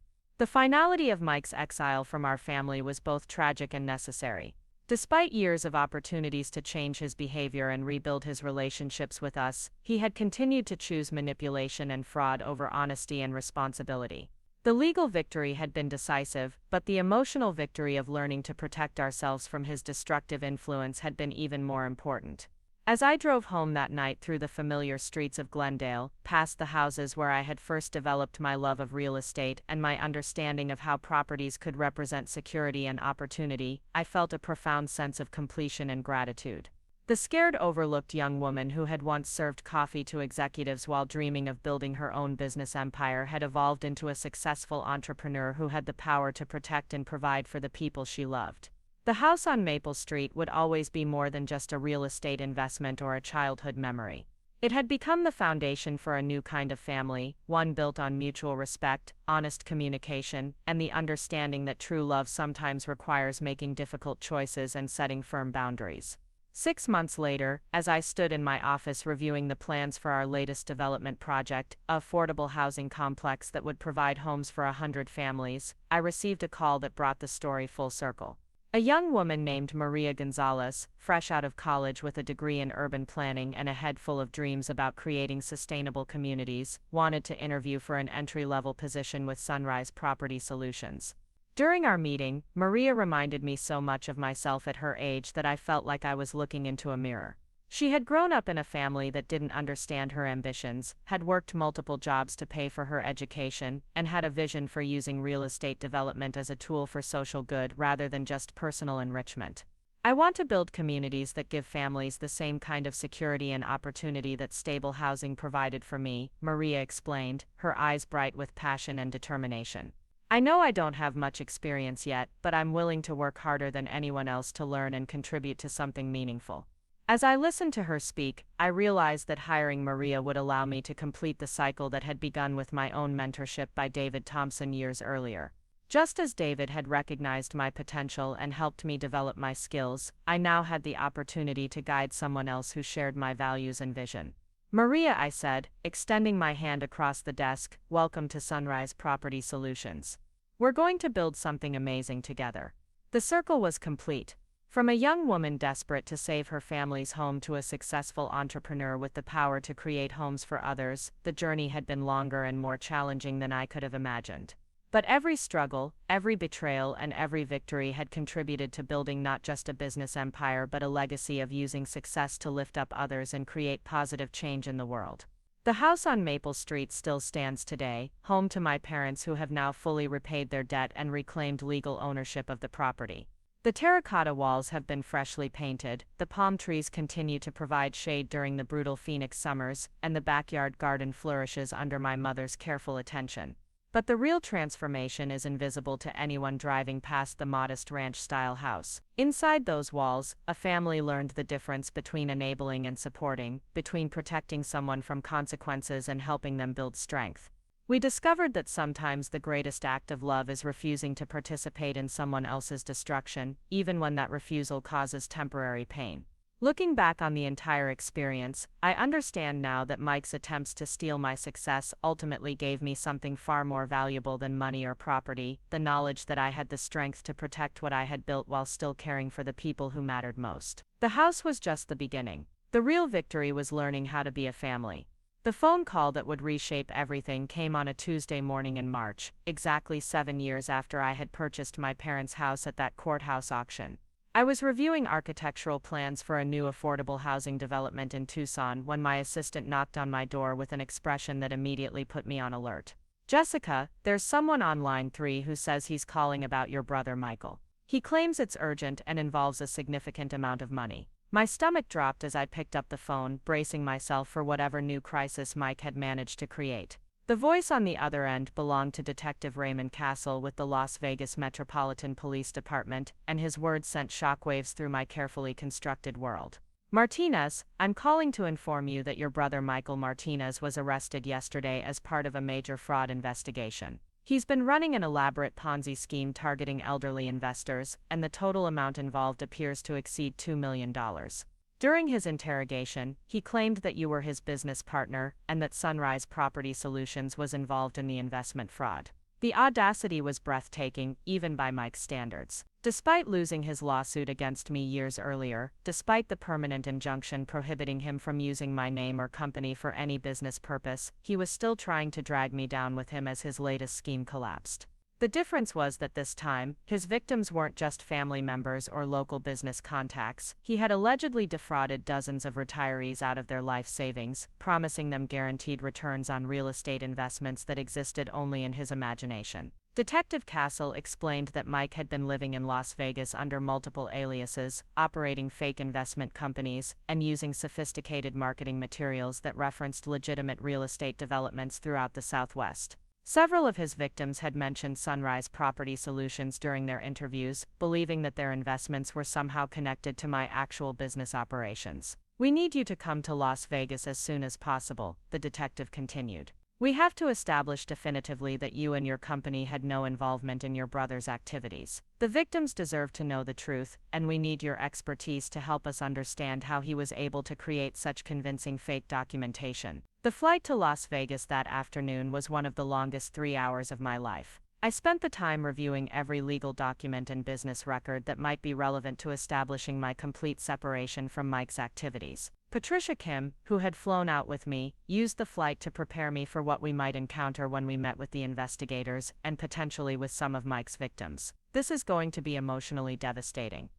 The finality of Mike's exile from our family was both tragic and necessary. Despite years of opportunities to change his behavior and rebuild his relationships with us, he had continued to choose manipulation and fraud over honesty and responsibility. The legal victory had been decisive, but the emotional victory of learning to protect ourselves from his destructive influence had been even more important. As I drove home that night through the familiar streets of Glendale, past the houses where I had first developed my love of real estate and my understanding of how properties could represent security and opportunity, I felt a profound sense of completion and gratitude. The scared, overlooked young woman who had once served coffee to executives while dreaming of building her own business empire had evolved into a successful entrepreneur who had the power to protect and provide for the people she loved. The house on Maple Street would always be more than just a real estate investment or a childhood memory. It had become the foundation for a new kind of family, one built on mutual respect, honest communication, and the understanding that true love sometimes requires making difficult choices and setting firm boundaries. 6 months later, as I stood in my office reviewing the plans for our latest development project, an affordable housing complex that would provide homes for 100 families, I received a call that brought the story full circle. A young woman named Maria Gonzalez, fresh out of college with a degree in urban planning and a head full of dreams about creating sustainable communities, wanted to interview for an entry-level position with Sunrise Property Solutions. During our meeting, Maria reminded me so much of myself at her age that I felt like I was looking into a mirror. She had grown up in a family that didn't understand her ambitions, had worked multiple jobs to pay for her education, and had a vision for using real estate development as a tool for social good rather than just personal enrichment. I want to build communities that give families the same kind of security and opportunity that stable housing provided for me, Maria explained, her eyes bright with passion and determination. I know I don't have much experience yet, but I'm willing to work harder than anyone else to learn and contribute to something meaningful. As I listened to her speak, I realized that hiring Maria would allow me to complete the cycle that had begun with my own mentorship by David Thompson years earlier. Just as David had recognized my potential and helped me develop my skills, I now had the opportunity to guide someone else who shared my values and vision. "Maria," I said, extending my hand across the desk, "welcome to Sunrise Property Solutions. We're going to build something amazing together." The circle was complete. From a young woman desperate to save her family's home to a successful entrepreneur with the power to create homes for others, the journey had been longer and more challenging than I could have imagined. But every struggle, every betrayal, and every victory had contributed to building not just a business empire but a legacy of using success to lift up others and create positive change in the world. The house on Maple Street still stands today, home to my parents who have now fully repaid their debt and reclaimed legal ownership of the property. The terracotta walls have been freshly painted, the palm trees continue to provide shade during the brutal Phoenix summers, and the backyard garden flourishes under my mother's careful attention. But the real transformation is invisible to anyone driving past the modest ranch-style house. Inside those walls, a family learned the difference between enabling and supporting, between protecting someone from consequences and helping them build strength. We discovered that sometimes the greatest act of love is refusing to participate in someone else's destruction, even when that refusal causes temporary pain. Looking back on the entire experience, I understand now that Mike's attempts to steal my success ultimately gave me something far more valuable than money or property: the knowledge that I had the strength to protect what I had built while still caring for the people who mattered most. The house was just the beginning. The real victory was learning how to be a family. The phone call that would reshape everything came on a Tuesday morning in March, exactly 7 years after I had purchased my parents' house at that courthouse auction. I was reviewing architectural plans for a new affordable housing development in Tucson when my assistant knocked on my door with an expression that immediately put me on alert. "Jessica, there's someone on line 3 who says he's calling about your brother Michael. He claims it's urgent and involves a significant amount of money." My stomach dropped as I picked up the phone, bracing myself for whatever new crisis Mike had managed to create. The voice on the other end belonged to Detective Raymond Castle with the Las Vegas Metropolitan Police Department, and his words sent shockwaves through my carefully constructed world. "Martinez, I'm calling to inform you that your brother Michael Martinez was arrested yesterday as part of a major fraud investigation. He's been running an elaborate Ponzi scheme targeting elderly investors, and the total amount involved appears to exceed $2 million. During his interrogation, he claimed that you were his business partner and that Sunrise Property Solutions was involved in the investment fraud." The audacity was breathtaking, even by Mike's standards. Despite losing his lawsuit against me years earlier, despite the permanent injunction prohibiting him from using my name or company for any business purpose, he was still trying to drag me down with him as his latest scheme collapsed. The difference was that this time, his victims weren't just family members or local business contacts. He had allegedly defrauded dozens of retirees out of their life savings, promising them guaranteed returns on real estate investments that existed only in his imagination. Detective Castle explained that Mike had been living in Las Vegas under multiple aliases, operating fake investment companies, and using sophisticated marketing materials that referenced legitimate real estate developments throughout the Southwest. Several of his victims had mentioned Sunrise Property Solutions during their interviews, believing that their investments were somehow connected to my actual business operations. "We need you to come to Las Vegas as soon as possible," the detective continued. "We have to establish definitively that you and your company had no involvement in your brother's activities. The victims deserve to know the truth, and we need your expertise to help us understand how he was able to create such convincing fake documentation." The flight to Las Vegas that afternoon was one of the longest 3 hours of my life. I spent the time reviewing every legal document and business record that might be relevant to establishing my complete separation from Mike's activities. Patricia Kim, who had flown out with me, used the flight to prepare me for what we might encounter when we met with the investigators, and potentially with some of Mike's victims. "This is going to be emotionally devastating,"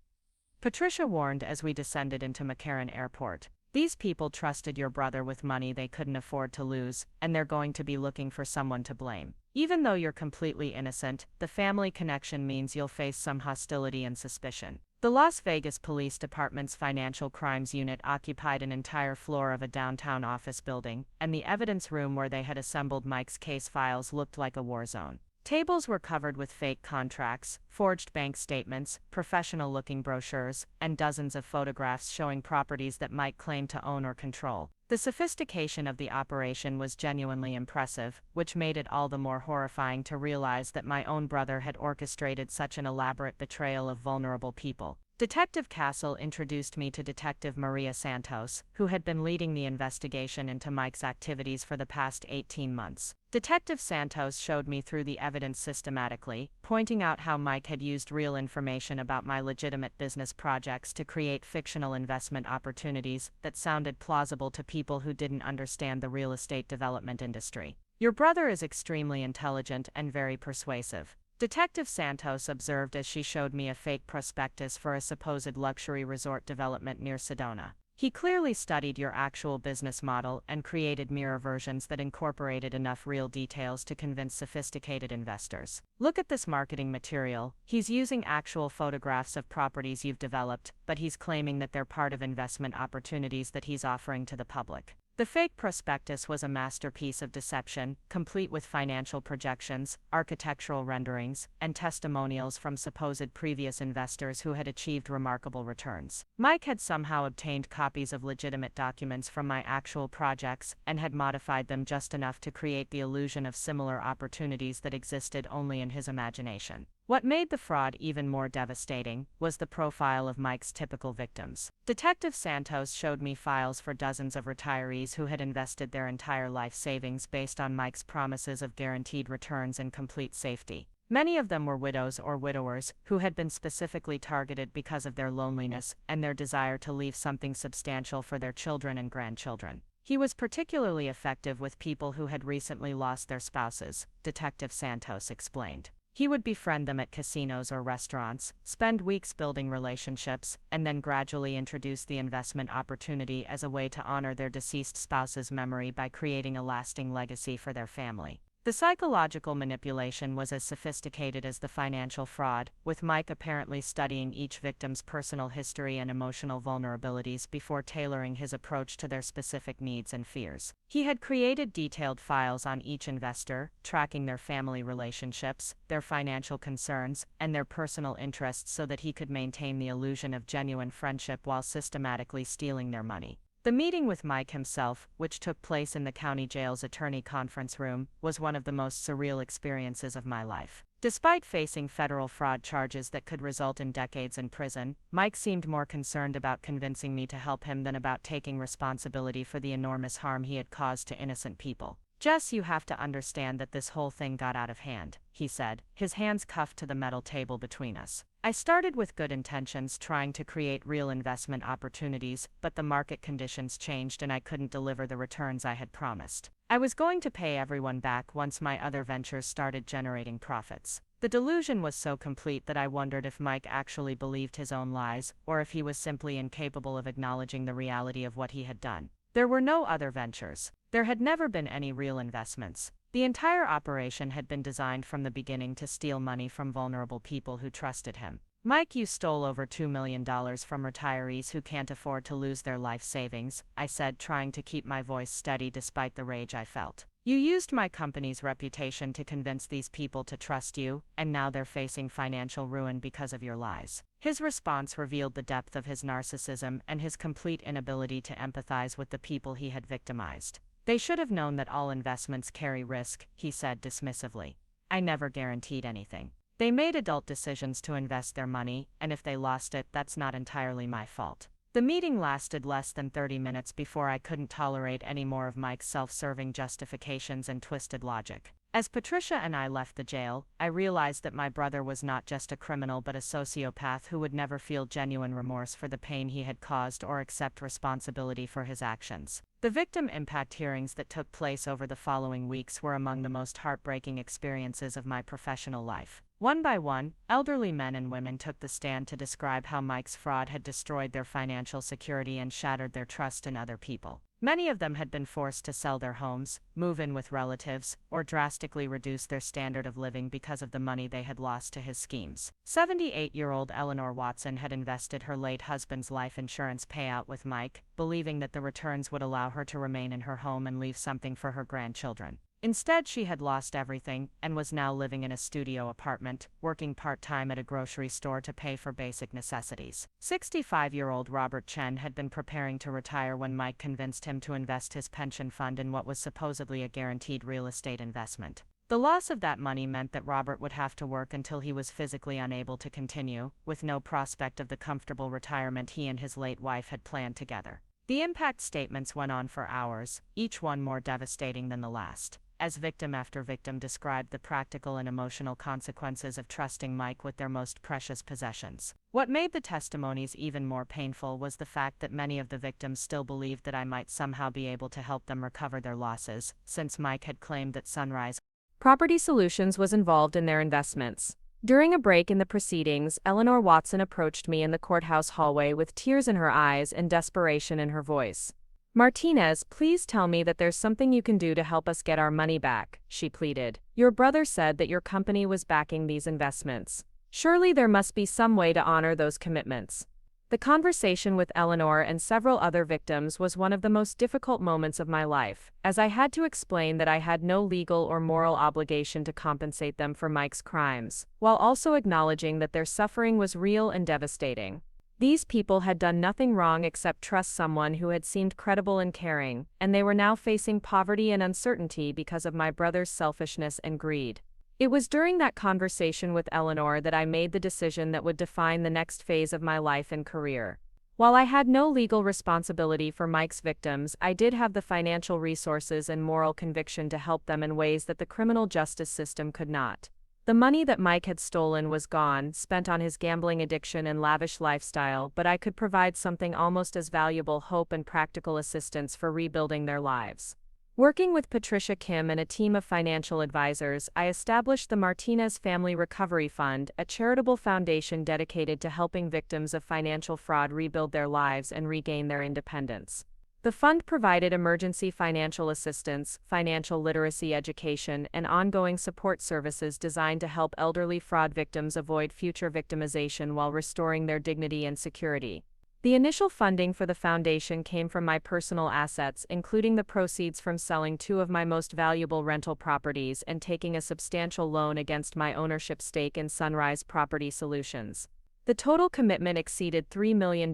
Patricia warned as we descended into McCarran Airport. "These people trusted your brother with money they couldn't afford to lose, and they're going to be looking for someone to blame. Even though you're completely innocent, the family connection means you'll face some hostility and suspicion." The Las Vegas Police Department's Financial Crimes Unit occupied an entire floor of a downtown office building, and the evidence room where they had assembled Mike's case files looked like a war zone. Tables were covered with fake contracts, forged bank statements, professional-looking brochures, and dozens of photographs showing properties that Mike claimed to own or control. The sophistication of the operation was genuinely impressive, which made it all the more horrifying to realize that my own brother had orchestrated such an elaborate betrayal of vulnerable people. Detective Castle introduced me to Detective Maria Santos, who had been leading the investigation into Mike's activities for the past 18 months. Detective Santos showed me through the evidence systematically, pointing out how Mike had used real information about my legitimate business projects to create fictional investment opportunities that sounded plausible to people who didn't understand the real estate development industry. Your brother is extremely intelligent and very persuasive, Detective Santos observed as she showed me a fake prospectus for a supposed luxury resort development near Sedona. He clearly studied your actual business model and created mirror versions that incorporated enough real details to convince sophisticated investors. Look at this marketing material. He's using actual photographs of properties you've developed, but he's claiming that they're part of investment opportunities that he's offering to the public. The fake prospectus was a masterpiece of deception, complete with financial projections, architectural renderings, and testimonials from supposed previous investors who had achieved remarkable returns. Mike had somehow obtained copies of legitimate documents from my actual projects and had modified them just enough to create the illusion of similar opportunities that existed only in his imagination. What made the fraud even more devastating was the profile of Mike's typical victims. Detective Santos showed me files for dozens of retirees who had invested their entire life savings based on Mike's promises of guaranteed returns and complete safety. Many of them were widows or widowers who had been specifically targeted because of their loneliness and their desire to leave something substantial for their children and grandchildren. He was particularly effective with people who had recently lost their spouses, Detective Santos explained. He would befriend them at casinos or restaurants, spend weeks building relationships, and then gradually introduce the investment opportunity as a way to honor their deceased spouse's memory by creating a lasting legacy for their family. The psychological manipulation was as sophisticated as the financial fraud, with Mike apparently studying each victim's personal history and emotional vulnerabilities before tailoring his approach to their specific needs and fears. He had created detailed files on each investor, tracking their family relationships, their financial concerns, and their personal interests so that he could maintain the illusion of genuine friendship while systematically stealing their money. The meeting with Mike himself, which took place in the county jail's attorney conference room, was one of the most surreal experiences of my life. Despite facing federal fraud charges that could result in decades in prison, Mike seemed more concerned about convincing me to help him than about taking responsibility for the enormous harm he had caused to innocent people. "Jess, you have to understand that this whole thing got out of hand," he said, his hands cuffed to the metal table between us. "I started with good intentions trying to create real investment opportunities, but the market conditions changed and I couldn't deliver the returns I had promised. I was going to pay everyone back once my other ventures started generating profits." The delusion was so complete that I wondered if Mike actually believed his own lies, or if he was simply incapable of acknowledging the reality of what he had done. There were no other ventures. There had never been any real investments. The entire operation had been designed from the beginning to steal money from vulnerable people who trusted him. "Mike, you stole over $2 million from retirees who can't afford to lose their life savings," I said, trying to keep my voice steady despite the rage I felt. "You used my company's reputation to convince these people to trust you, and now they're facing financial ruin because of your lies." His response revealed the depth of his narcissism and his complete inability to empathize with the people he had victimized. "They should have known that all investments carry risk," he said dismissively. "I never guaranteed anything. They made adult decisions to invest their money, and if they lost it, that's not entirely my fault." The meeting lasted less than 30 minutes before I couldn't tolerate any more of Mike's self-serving justifications and twisted logic. As Patricia and I left the jail, I realized that my brother was not just a criminal but a sociopath who would never feel genuine remorse for the pain he had caused or accept responsibility for his actions. The victim impact hearings that took place over the following weeks were among the most heartbreaking experiences of my professional life. One by one, elderly men and women took the stand to describe how Mike's fraud had destroyed their financial security and shattered their trust in other people. Many of them had been forced to sell their homes, move in with relatives, or drastically reduce their standard of living because of the money they had lost to his schemes. 78-year-old Eleanor Watson had invested her late husband's life insurance payout with Mike, believing that the returns would allow her to remain in her home and leave something for her grandchildren. Instead, she had lost everything and was now living in a studio apartment, working part-time at a grocery store to pay for basic necessities. 65-year-old Robert Chen had been preparing to retire when Mike convinced him to invest his pension fund in what was supposedly a guaranteed real estate investment. The loss of that money meant that Robert would have to work until he was physically unable to continue, with no prospect of the comfortable retirement he and his late wife had planned together. The impact statements went on for hours, each one more devastating than the last, as victim after victim described the practical and emotional consequences of trusting Mike with their most precious possessions. What made the testimonies even more painful was the fact that many of the victims still believed that I might somehow be able to help them recover their losses, since Mike had claimed that Sunrise Property Solutions was involved in their investments. During a break in the proceedings, Eleanor Watson approached me in the courthouse hallway with tears in her eyes and desperation in her voice. "Martinez, please tell me that there's something you can do to help us get our money back," she pleaded. "Your brother said that your company was backing these investments. Surely there must be some way to honor those commitments." The conversation with Eleanor and several other victims was one of the most difficult moments of my life, as I had to explain that I had no legal or moral obligation to compensate them for Mike's crimes, while also acknowledging that their suffering was real and devastating. These people had done nothing wrong except trust someone who had seemed credible and caring, and they were now facing poverty and uncertainty because of my brother's selfishness and greed. It was during that conversation with Eleanor that I made the decision that would define the next phase of my life and career. While I had no legal responsibility for Mike's victims, I did have the financial resources and moral conviction to help them in ways that the criminal justice system could not. The money that Mike had stolen was gone, spent on his gambling addiction and lavish lifestyle, but I could provide something almost as valuable: hope and practical assistance for rebuilding their lives. Working with Patricia Kim and a team of financial advisors, I established the Martinez Family Recovery Fund, a charitable foundation dedicated to helping victims of financial fraud rebuild their lives and regain their independence. The fund provided emergency financial assistance, financial literacy education, and ongoing support services designed to help elderly fraud victims avoid future victimization while restoring their dignity and security. The initial funding for the foundation came from my personal assets, including the proceeds from selling two of my most valuable rental properties and taking a substantial loan against my ownership stake in Sunrise Property Solutions. The total commitment exceeded $3 million,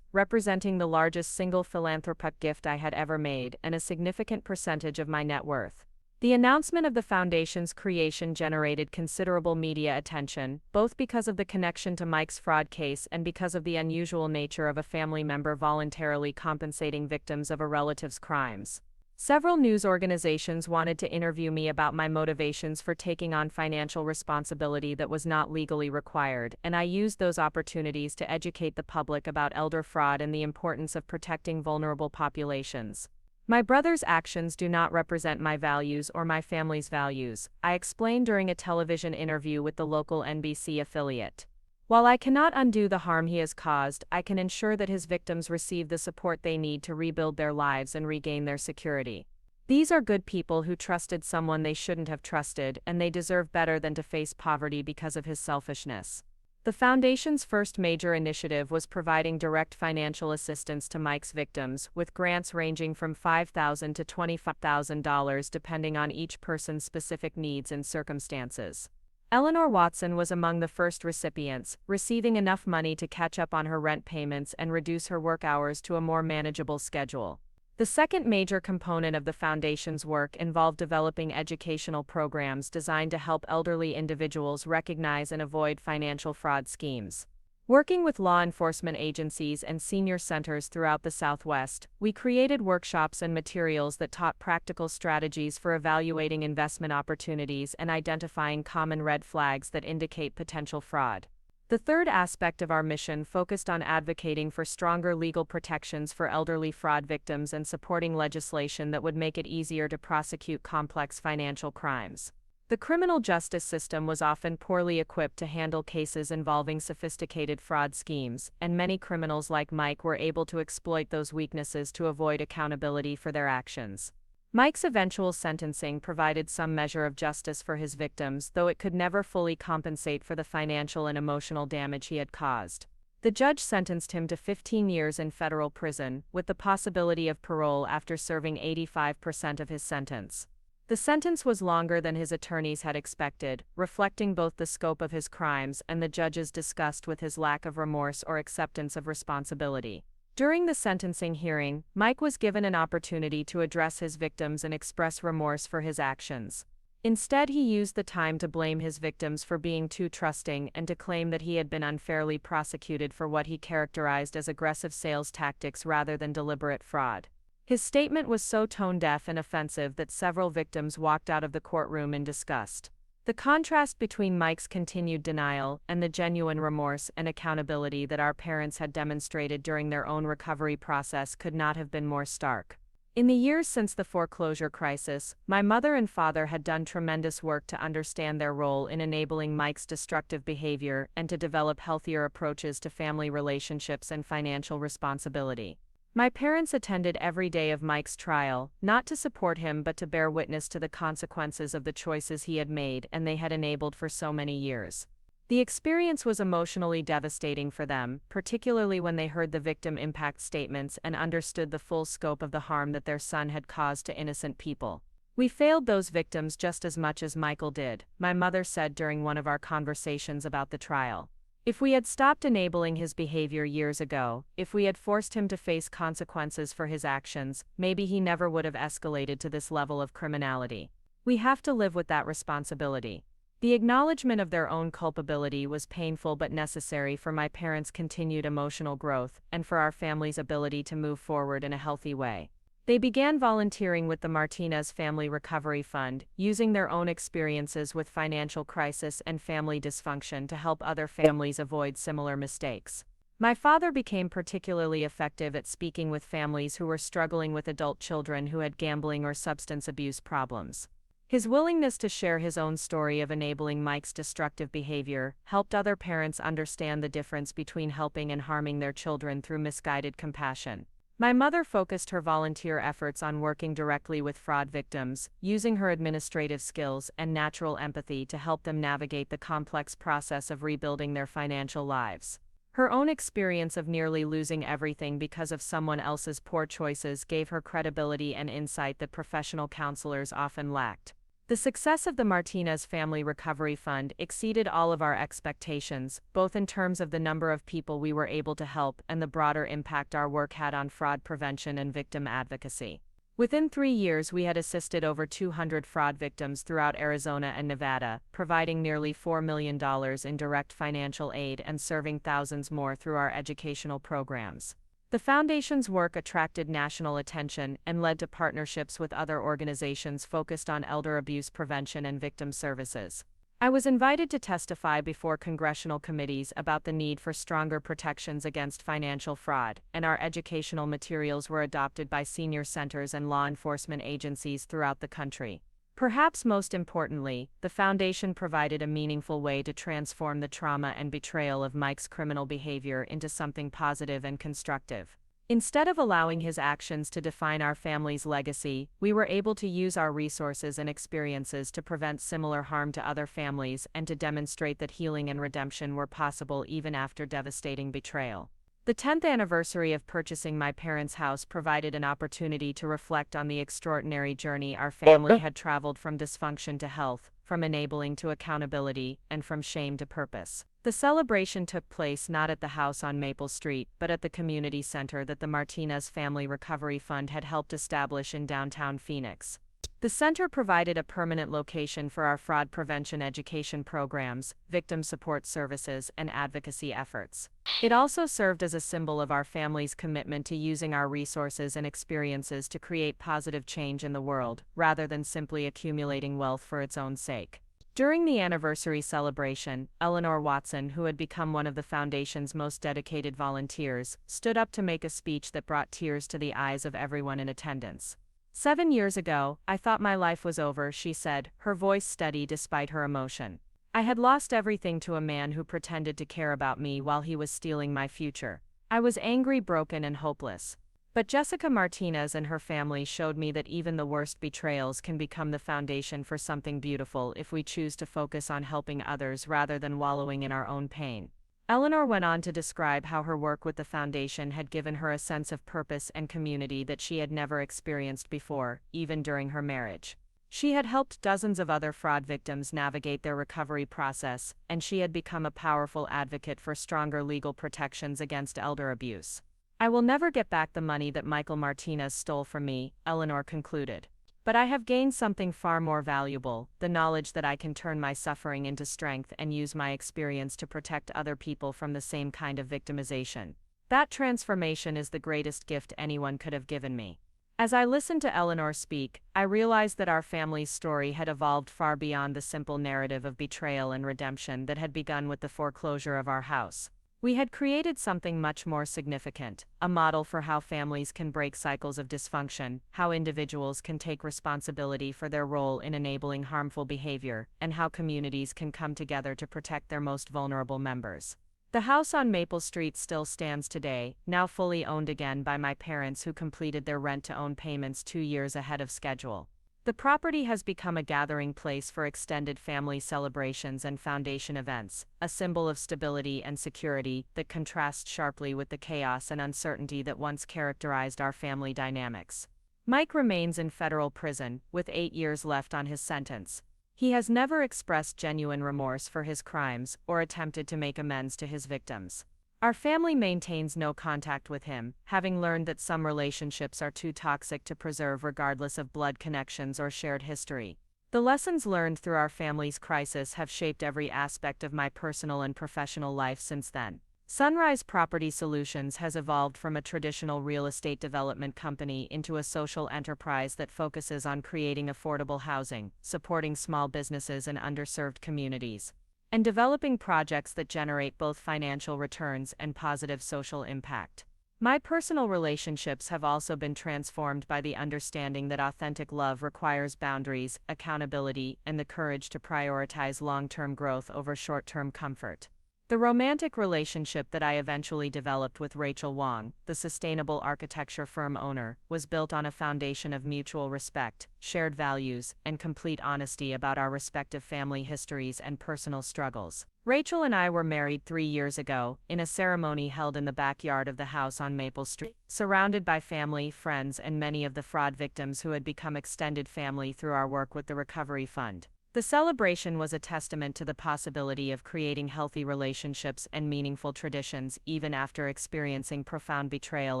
representing the largest single philanthropic gift I had ever made and a significant percentage of my net worth. The announcement of the foundation's creation generated considerable media attention, both because of the connection to Mike's fraud case and because of the unusual nature of a family member voluntarily compensating victims of a relative's crimes. Several news organizations wanted to interview me about my motivations for taking on financial responsibility that was not legally required, and I used those opportunities to educate the public about elder fraud and the importance of protecting vulnerable populations. My brother's actions do not represent my values or my family's values, I explained during a television interview with the local NBC affiliate. While I cannot undo the harm he has caused, I can ensure that his victims receive the support they need to rebuild their lives and regain their security. These are good people who trusted someone they shouldn't have trusted, and they deserve better than to face poverty because of his selfishness. The foundation's first major initiative was providing direct financial assistance to Mike's victims, with grants ranging from $5,000 to $25,000 depending on each person's specific needs and circumstances. Eleanor Watson was among the first recipients, receiving enough money to catch up on her rent payments and reduce her work hours to a more manageable schedule. The second major component of the foundation's work involved developing educational programs designed to help elderly individuals recognize and avoid financial fraud schemes. Working with law enforcement agencies and senior centers throughout the Southwest, we created workshops and materials that taught practical strategies for evaluating investment opportunities and identifying common red flags that indicate potential fraud. The third aspect of our mission focused on advocating for stronger legal protections for elderly fraud victims and supporting legislation that would make it easier to prosecute complex financial crimes. The criminal justice system was often poorly equipped to handle cases involving sophisticated fraud schemes, and many criminals like Mike were able to exploit those weaknesses to avoid accountability for their actions. Mike's eventual sentencing provided some measure of justice for his victims, though it could never fully compensate for the financial and emotional damage he had caused. The judge sentenced him to 15 years in federal prison, with the possibility of parole after serving 85% of his sentence. The sentence was longer than his attorneys had expected, reflecting both the scope of his crimes and the judge's disgust with his lack of remorse or acceptance of responsibility. During the sentencing hearing, Mike was given an opportunity to address his victims and express remorse for his actions. Instead, he used the time to blame his victims for being too trusting and to claim that he had been unfairly prosecuted for what he characterized as aggressive sales tactics rather than deliberate fraud. His statement was so tone-deaf and offensive that several victims walked out of the courtroom in disgust. The contrast between Mike's continued denial and the genuine remorse and accountability that our parents had demonstrated during their own recovery process could not have been more stark. In the years since the foreclosure crisis, my mother and father had done tremendous work to understand their role in enabling Mike's destructive behavior and to develop healthier approaches to family relationships and financial responsibility. My parents attended every day of Mike's trial, not to support him but to bear witness to the consequences of the choices he had made and they had enabled for so many years. The experience was emotionally devastating for them, particularly when they heard the victim impact statements and understood the full scope of the harm that their son had caused to innocent people. "We failed those victims just as much as Michael did," my mother said during one of our conversations about the trial. "If we had stopped enabling his behavior years ago, if we had forced him to face consequences for his actions, maybe he never would have escalated to this level of criminality. We have to live with that responsibility." The acknowledgement of their own culpability was painful but necessary for my parents' continued emotional growth and for our family's ability to move forward in a healthy way. They began volunteering with the Martinez Family Recovery Fund, using their own experiences with financial crisis and family dysfunction to help other families avoid similar mistakes. My father became particularly effective at speaking with families who were struggling with adult children who had gambling or substance abuse problems. His willingness to share his own story of enabling Mike's destructive behavior helped other parents understand the difference between helping and harming their children through misguided compassion. My mother focused her volunteer efforts on working directly with fraud victims, using her administrative skills and natural empathy to help them navigate the complex process of rebuilding their financial lives. Her own experience of nearly losing everything because of someone else's poor choices gave her credibility and insight that professional counselors often lacked. The success of the Martinez Family Recovery Fund exceeded all of our expectations, both in terms of the number of people we were able to help and the broader impact our work had on fraud prevention and victim advocacy. Within 3 years, we had assisted over 200 fraud victims throughout Arizona and Nevada, providing nearly $4 million in direct financial aid and serving thousands more through our educational programs. The foundation's work attracted national attention and led to partnerships with other organizations focused on elder abuse prevention and victim services. I was invited to testify before congressional committees about the need for stronger protections against financial fraud, and our educational materials were adopted by senior centers and law enforcement agencies throughout the country. Perhaps most importantly, the foundation provided a meaningful way to transform the trauma and betrayal of Mike's criminal behavior into something positive and constructive. Instead of allowing his actions to define our family's legacy, we were able to use our resources and experiences to prevent similar harm to other families and to demonstrate that healing and redemption were possible even after devastating betrayal. The 10th anniversary of purchasing my parents' house provided an opportunity to reflect on the extraordinary journey our family had traveled from dysfunction to health, from enabling to accountability, and from shame to purpose. The celebration took place not at the house on Maple Street, but at the community center that the Martinez Family Recovery Fund had helped establish in downtown Phoenix. The center provided a permanent location for our fraud prevention education programs, victim support services, and advocacy efforts. It also served as a symbol of our family's commitment to using our resources and experiences to create positive change in the world, rather than simply accumulating wealth for its own sake. During the anniversary celebration, Eleanor Watson, who had become one of the foundation's most dedicated volunteers, stood up to make a speech that brought tears to the eyes of everyone in attendance. 7 years ago, I thought my life was over, she said, her voice steady despite her emotion. I had lost everything to a man who pretended to care about me while he was stealing my future. I was angry, broken, and hopeless. But Jessica Martinez and her family showed me that even the worst betrayals can become the foundation for something beautiful if we choose to focus on helping others rather than wallowing in our own pain. Eleanor went on to describe how her work with the foundation had given her a sense of purpose and community that she had never experienced before, even during her marriage. She had helped dozens of other fraud victims navigate their recovery process, and she had become a powerful advocate for stronger legal protections against elder abuse. I will never get back the money that Michael Martinez stole from me, Eleanor concluded. But I have gained something far more valuable, the knowledge that I can turn my suffering into strength and use my experience to protect other people from the same kind of victimization. That transformation is the greatest gift anyone could have given me. As I listened to Eleanor speak, I realized that our family's story had evolved far beyond the simple narrative of betrayal and redemption that had begun with the foreclosure of our house. We had created something much more significant, a model for how families can break cycles of dysfunction, how individuals can take responsibility for their role in enabling harmful behavior, and how communities can come together to protect their most vulnerable members. The house on Maple Street still stands today, now fully owned again by my parents who completed their rent-to-own payments 2 years ahead of schedule. The property has become a gathering place for extended family celebrations and foundation events, a symbol of stability and security that contrasts sharply with the chaos and uncertainty that once characterized our family dynamics. Mike remains in federal prison, with 8 years left on his sentence. He has never expressed genuine remorse for his crimes or attempted to make amends to his victims. Our family maintains no contact with him, having learned that some relationships are too toxic to preserve regardless of blood connections or shared history. The lessons learned through our family's crisis have shaped every aspect of my personal and professional life since then. Sunrise Property Solutions has evolved from a traditional real estate development company into a social enterprise that focuses on creating affordable housing, supporting small businesses in underserved communities, and developing projects that generate both financial returns and positive social impact. My personal relationships have also been transformed by the understanding that authentic love requires boundaries, accountability, and the courage to prioritize long-term growth over short-term comfort. The romantic relationship that I eventually developed with Rachel Wong, the sustainable architecture firm owner, was built on a foundation of mutual respect, shared values, and complete honesty about our respective family histories and personal struggles. Rachel and I were married 3 years ago, in a ceremony held in the backyard of the house on Maple Street, surrounded by family, friends, and many of the fraud victims who had become extended family through our work with the Recovery Fund. The celebration was a testament to the possibility of creating healthy relationships and meaningful traditions even after experiencing profound betrayal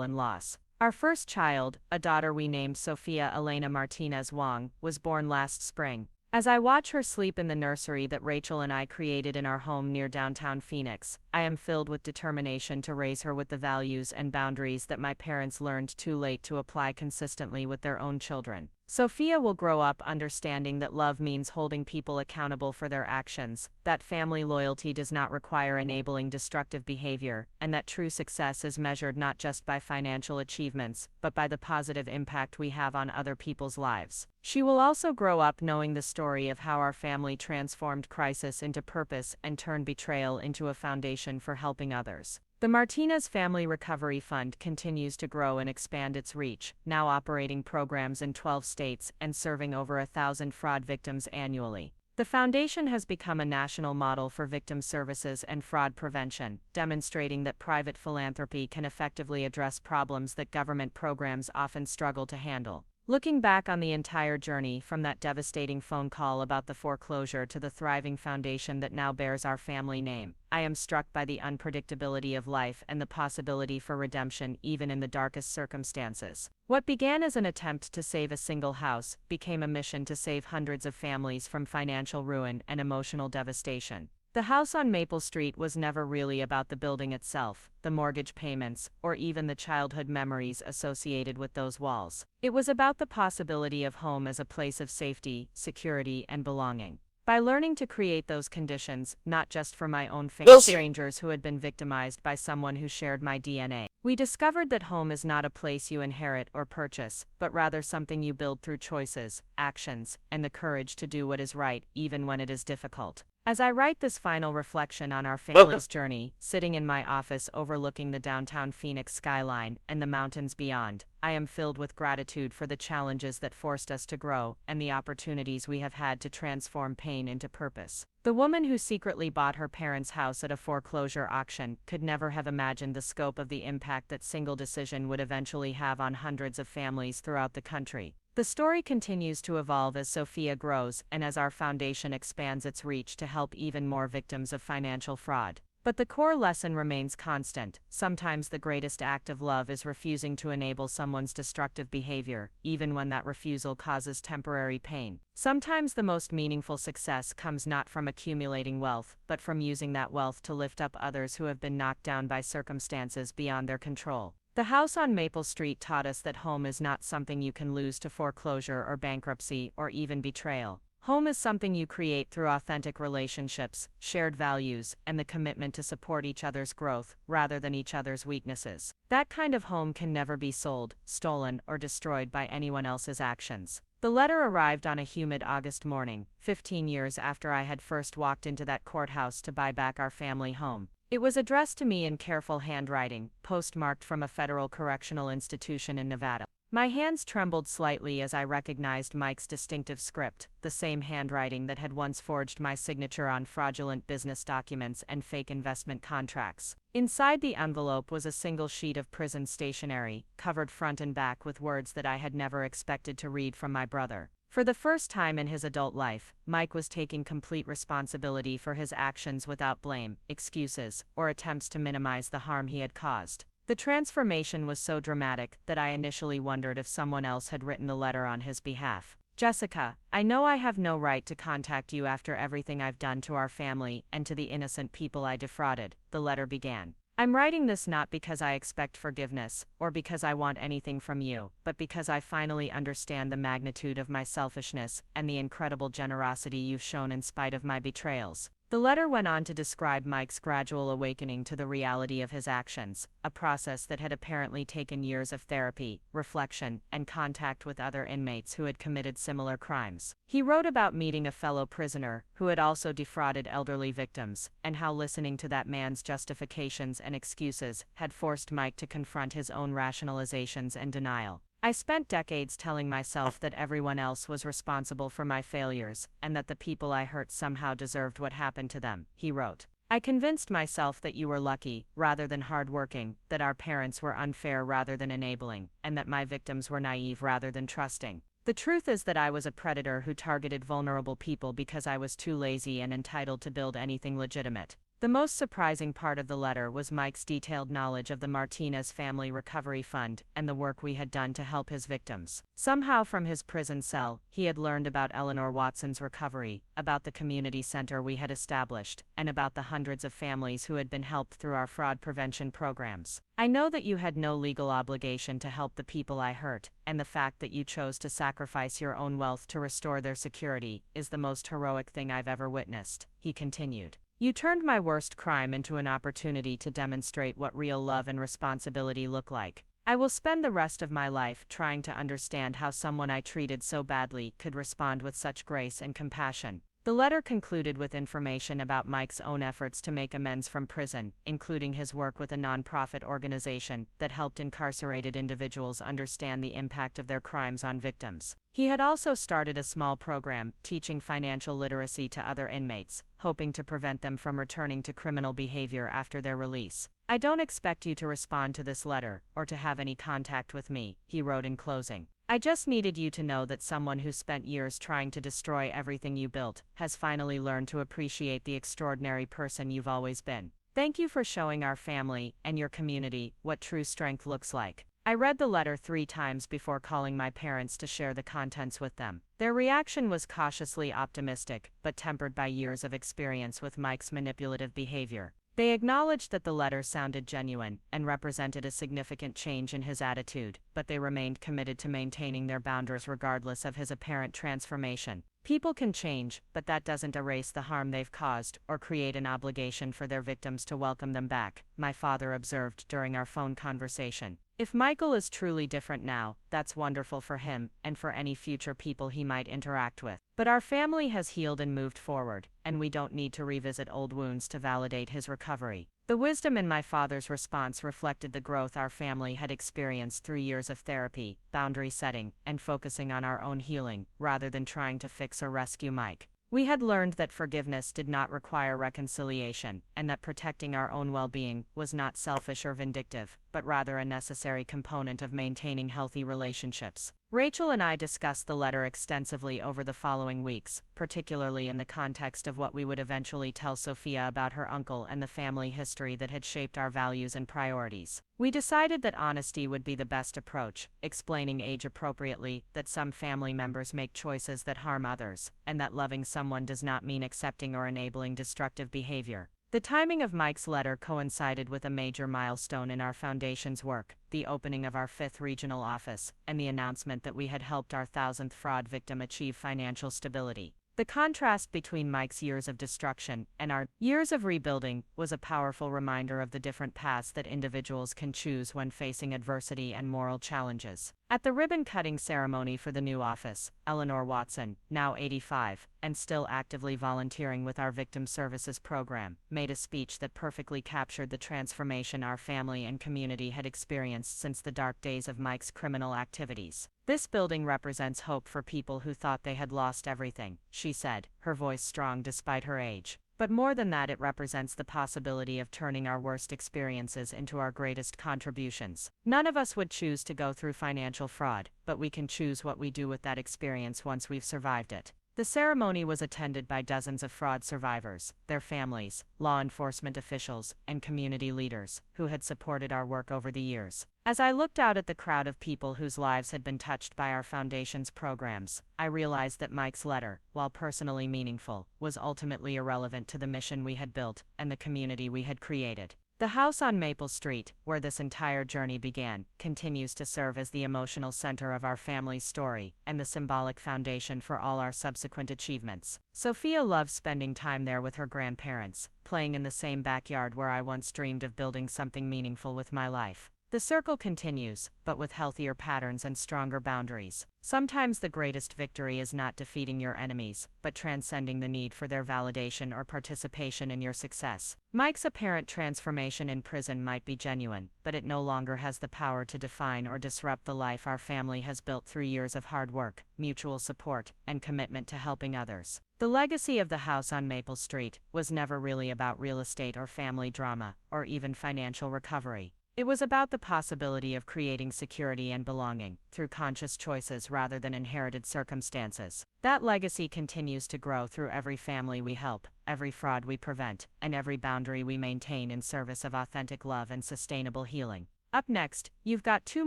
and loss. Our first child, a daughter we named Sophia Elena Martinez Wong, was born last spring. As I watch her sleep in the nursery that Rachel and I created in our home near downtown Phoenix, I am filled with determination to raise her with the values and boundaries that my parents learned too late to apply consistently with their own children. Sophia will grow up understanding that love means holding people accountable for their actions, that family loyalty does not require enabling destructive behavior, and that true success is measured not just by financial achievements, but by the positive impact we have on other people's lives. She will also grow up knowing the story of how our family transformed crisis into purpose and turned betrayal into a foundation for helping others. The Martinez Family Recovery Fund continues to grow and expand its reach, now operating programs in 12 states and serving over 1,000 fraud victims annually. The foundation has become a national model for victim services and fraud prevention, demonstrating that private philanthropy can effectively address problems that government programs often struggle to handle. Looking back on the entire journey, from that devastating phone call about the foreclosure to the thriving foundation that now bears our family name, I am struck by the unpredictability of life and the possibility for redemption even in the darkest circumstances. What began as an attempt to save a single house became a mission to save hundreds of families from financial ruin and emotional devastation. The house on Maple Street was never really about the building itself, the mortgage payments, or even the childhood memories associated with those walls. It was about the possibility of home as a place of safety, security, and belonging. By learning to create those conditions, not just for my own family, strangers who had been victimized by someone who shared my DNA, we discovered that home is not a place you inherit or purchase, but rather something you build through choices, actions, and the courage to do what is right, even when it is difficult. As I write this final reflection on our family's journey, sitting in my office overlooking the downtown Phoenix skyline and the mountains beyond, I am filled with gratitude for the challenges that forced us to grow and the opportunities we have had to transform pain into purpose. The woman who secretly bought her parents' house at a foreclosure auction could never have imagined the scope of the impact that single decision would eventually have on hundreds of families throughout the country. The story continues to evolve as Sophia grows and as our foundation expands its reach to help even more victims of financial fraud. But the core lesson remains constant. Sometimes the greatest act of love is refusing to enable someone's destructive behavior, even when that refusal causes temporary pain. Sometimes the most meaningful success comes not from accumulating wealth, but from using that wealth to lift up others who have been knocked down by circumstances beyond their control. The house on Maple Street taught us that home is not something you can lose to foreclosure or bankruptcy or even betrayal. Home is something you create through authentic relationships, shared values, and the commitment to support each other's growth, rather than each other's weaknesses. That kind of home can never be sold, stolen, or destroyed by anyone else's actions. The letter arrived on a humid August morning, 15 years after I had first walked into that courthouse to buy back our family home. It was addressed to me in careful handwriting, postmarked from a federal correctional institution in Nevada. My hands trembled slightly as I recognized Mike's distinctive script, the same handwriting that had once forged my signature on fraudulent business documents and fake investment contracts. Inside the envelope was a single sheet of prison stationery, covered front and back with words that I had never expected to read from my brother. For the first time in his adult life, Mike was taking complete responsibility for his actions without blame, excuses, or attempts to minimize the harm he had caused. The transformation was so dramatic that I initially wondered if someone else had written the letter on his behalf. Jessica, I know I have no right to contact you after everything I've done to our family and to the innocent people I defrauded, the letter began. I'm writing this not because I expect forgiveness, or because I want anything from you, but because I finally understand the magnitude of my selfishness and the incredible generosity you've shown in spite of my betrayals. The letter went on to describe Mike's gradual awakening to the reality of his actions, a process that had apparently taken years of therapy, reflection, and contact with other inmates who had committed similar crimes. He wrote about meeting a fellow prisoner who had also defrauded elderly victims, and how listening to that man's justifications and excuses had forced Mike to confront his own rationalizations and denial. I spent decades telling myself that everyone else was responsible for my failures, and that the people I hurt somehow deserved what happened to them, he wrote. I convinced myself that you were lucky, rather than hardworking, that our parents were unfair rather than enabling, and that my victims were naive rather than trusting. The truth is that I was a predator who targeted vulnerable people because I was too lazy and entitled to build anything legitimate. The most surprising part of the letter was Mike's detailed knowledge of the Martinez Family Recovery Fund and the work we had done to help his victims. Somehow from his prison cell, he had learned about Eleanor Watson's recovery, about the community center we had established, and about the hundreds of families who had been helped through our fraud prevention programs. I know that you had no legal obligation to help the people I hurt, and the fact that you chose to sacrifice your own wealth to restore their security is the most heroic thing I've ever witnessed, he continued. You turned my worst crime into an opportunity to demonstrate what real love and responsibility look like. I will spend the rest of my life trying to understand how someone I treated so badly could respond with such grace and compassion. The letter concluded with information about Mike's own efforts to make amends from prison, including his work with a nonprofit organization that helped incarcerated individuals understand the impact of their crimes on victims. He had also started a small program teaching financial literacy to other inmates, hoping to prevent them from returning to criminal behavior after their release. I don't expect you to respond to this letter, or to have any contact with me, he wrote in closing. I just needed you to know that someone who spent years trying to destroy everything you built has finally learned to appreciate the extraordinary person you've always been. Thank you for showing our family and your community what true strength looks like. I read the letter 3 times before calling my parents to share the contents with them. Their reaction was cautiously optimistic, but tempered by years of experience with Mike's manipulative behavior. They acknowledged that the letter sounded genuine and represented a significant change in his attitude, but they remained committed to maintaining their boundaries regardless of his apparent transformation. People can change, but that doesn't erase the harm they've caused or create an obligation for their victims to welcome them back, my father observed during our phone conversation. If Michael is truly different now, that's wonderful for him and for any future people he might interact with. But our family has healed and moved forward, and we don't need to revisit old wounds to validate his recovery. The wisdom in my father's response reflected the growth our family had experienced through years of therapy, boundary setting, and focusing on our own healing, rather than trying to fix or rescue Mike. We had learned that forgiveness did not require reconciliation, and that protecting our own well-being was not selfish or vindictive, but rather a necessary component of maintaining healthy relationships. Rachel and I discussed the letter extensively over the following weeks, particularly in the context of what we would eventually tell Sophia about her uncle and the family history that had shaped our values and priorities. We decided that honesty would be the best approach, explaining age appropriately that some family members make choices that harm others, and that loving someone does not mean accepting or enabling destructive behavior. The timing of Mike's letter coincided with a major milestone in our foundation's work, the opening of our 5th regional office, and the announcement that we had helped our 1,000th fraud victim achieve financial stability. The contrast between Mike's years of destruction and our years of rebuilding was a powerful reminder of the different paths that individuals can choose when facing adversity and moral challenges. At the ribbon-cutting ceremony for the new office, Eleanor Watson, now 85, and still actively volunteering with our Victim Services program, made a speech that perfectly captured the transformation our family and community had experienced since the dark days of Mike's criminal activities. "This building represents hope for people who thought they had lost everything," she said, her voice strong despite her age. "But more than that, it represents the possibility of turning our worst experiences into our greatest contributions. None of us would choose to go through financial fraud, but we can choose what we do with that experience once we've survived it." The ceremony was attended by dozens of fraud survivors, their families, law enforcement officials, and community leaders, who had supported our work over the years. As I looked out at the crowd of people whose lives had been touched by our foundation's programs, I realized that Mike's letter, while personally meaningful, was ultimately irrelevant to the mission we had built and the community we had created. The house on Maple Street, where this entire journey began, continues to serve as the emotional center of our family's story and the symbolic foundation for all our subsequent achievements. Sophia loves spending time there with her grandparents, playing in the same backyard where I once dreamed of building something meaningful with my life. The circle continues, but with healthier patterns and stronger boundaries. Sometimes the greatest victory is not defeating your enemies, but transcending the need for their validation or participation in your success. Mike's apparent transformation in prison might be genuine, but it no longer has the power to define or disrupt the life our family has built through years of hard work, mutual support, and commitment to helping others. The legacy of the house on Maple Street was never really about real estate or family drama, or even financial recovery. It was about the possibility of creating security and belonging, through conscious choices rather than inherited circumstances. That legacy continues to grow through every family we help, every fraud we prevent, and every boundary we maintain in service of authentic love and sustainable healing. Up next, you've got 2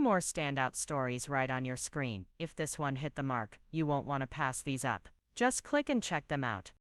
more standout stories right on your screen. If this one hit the mark, you won't want to pass these up. Just click and check them out.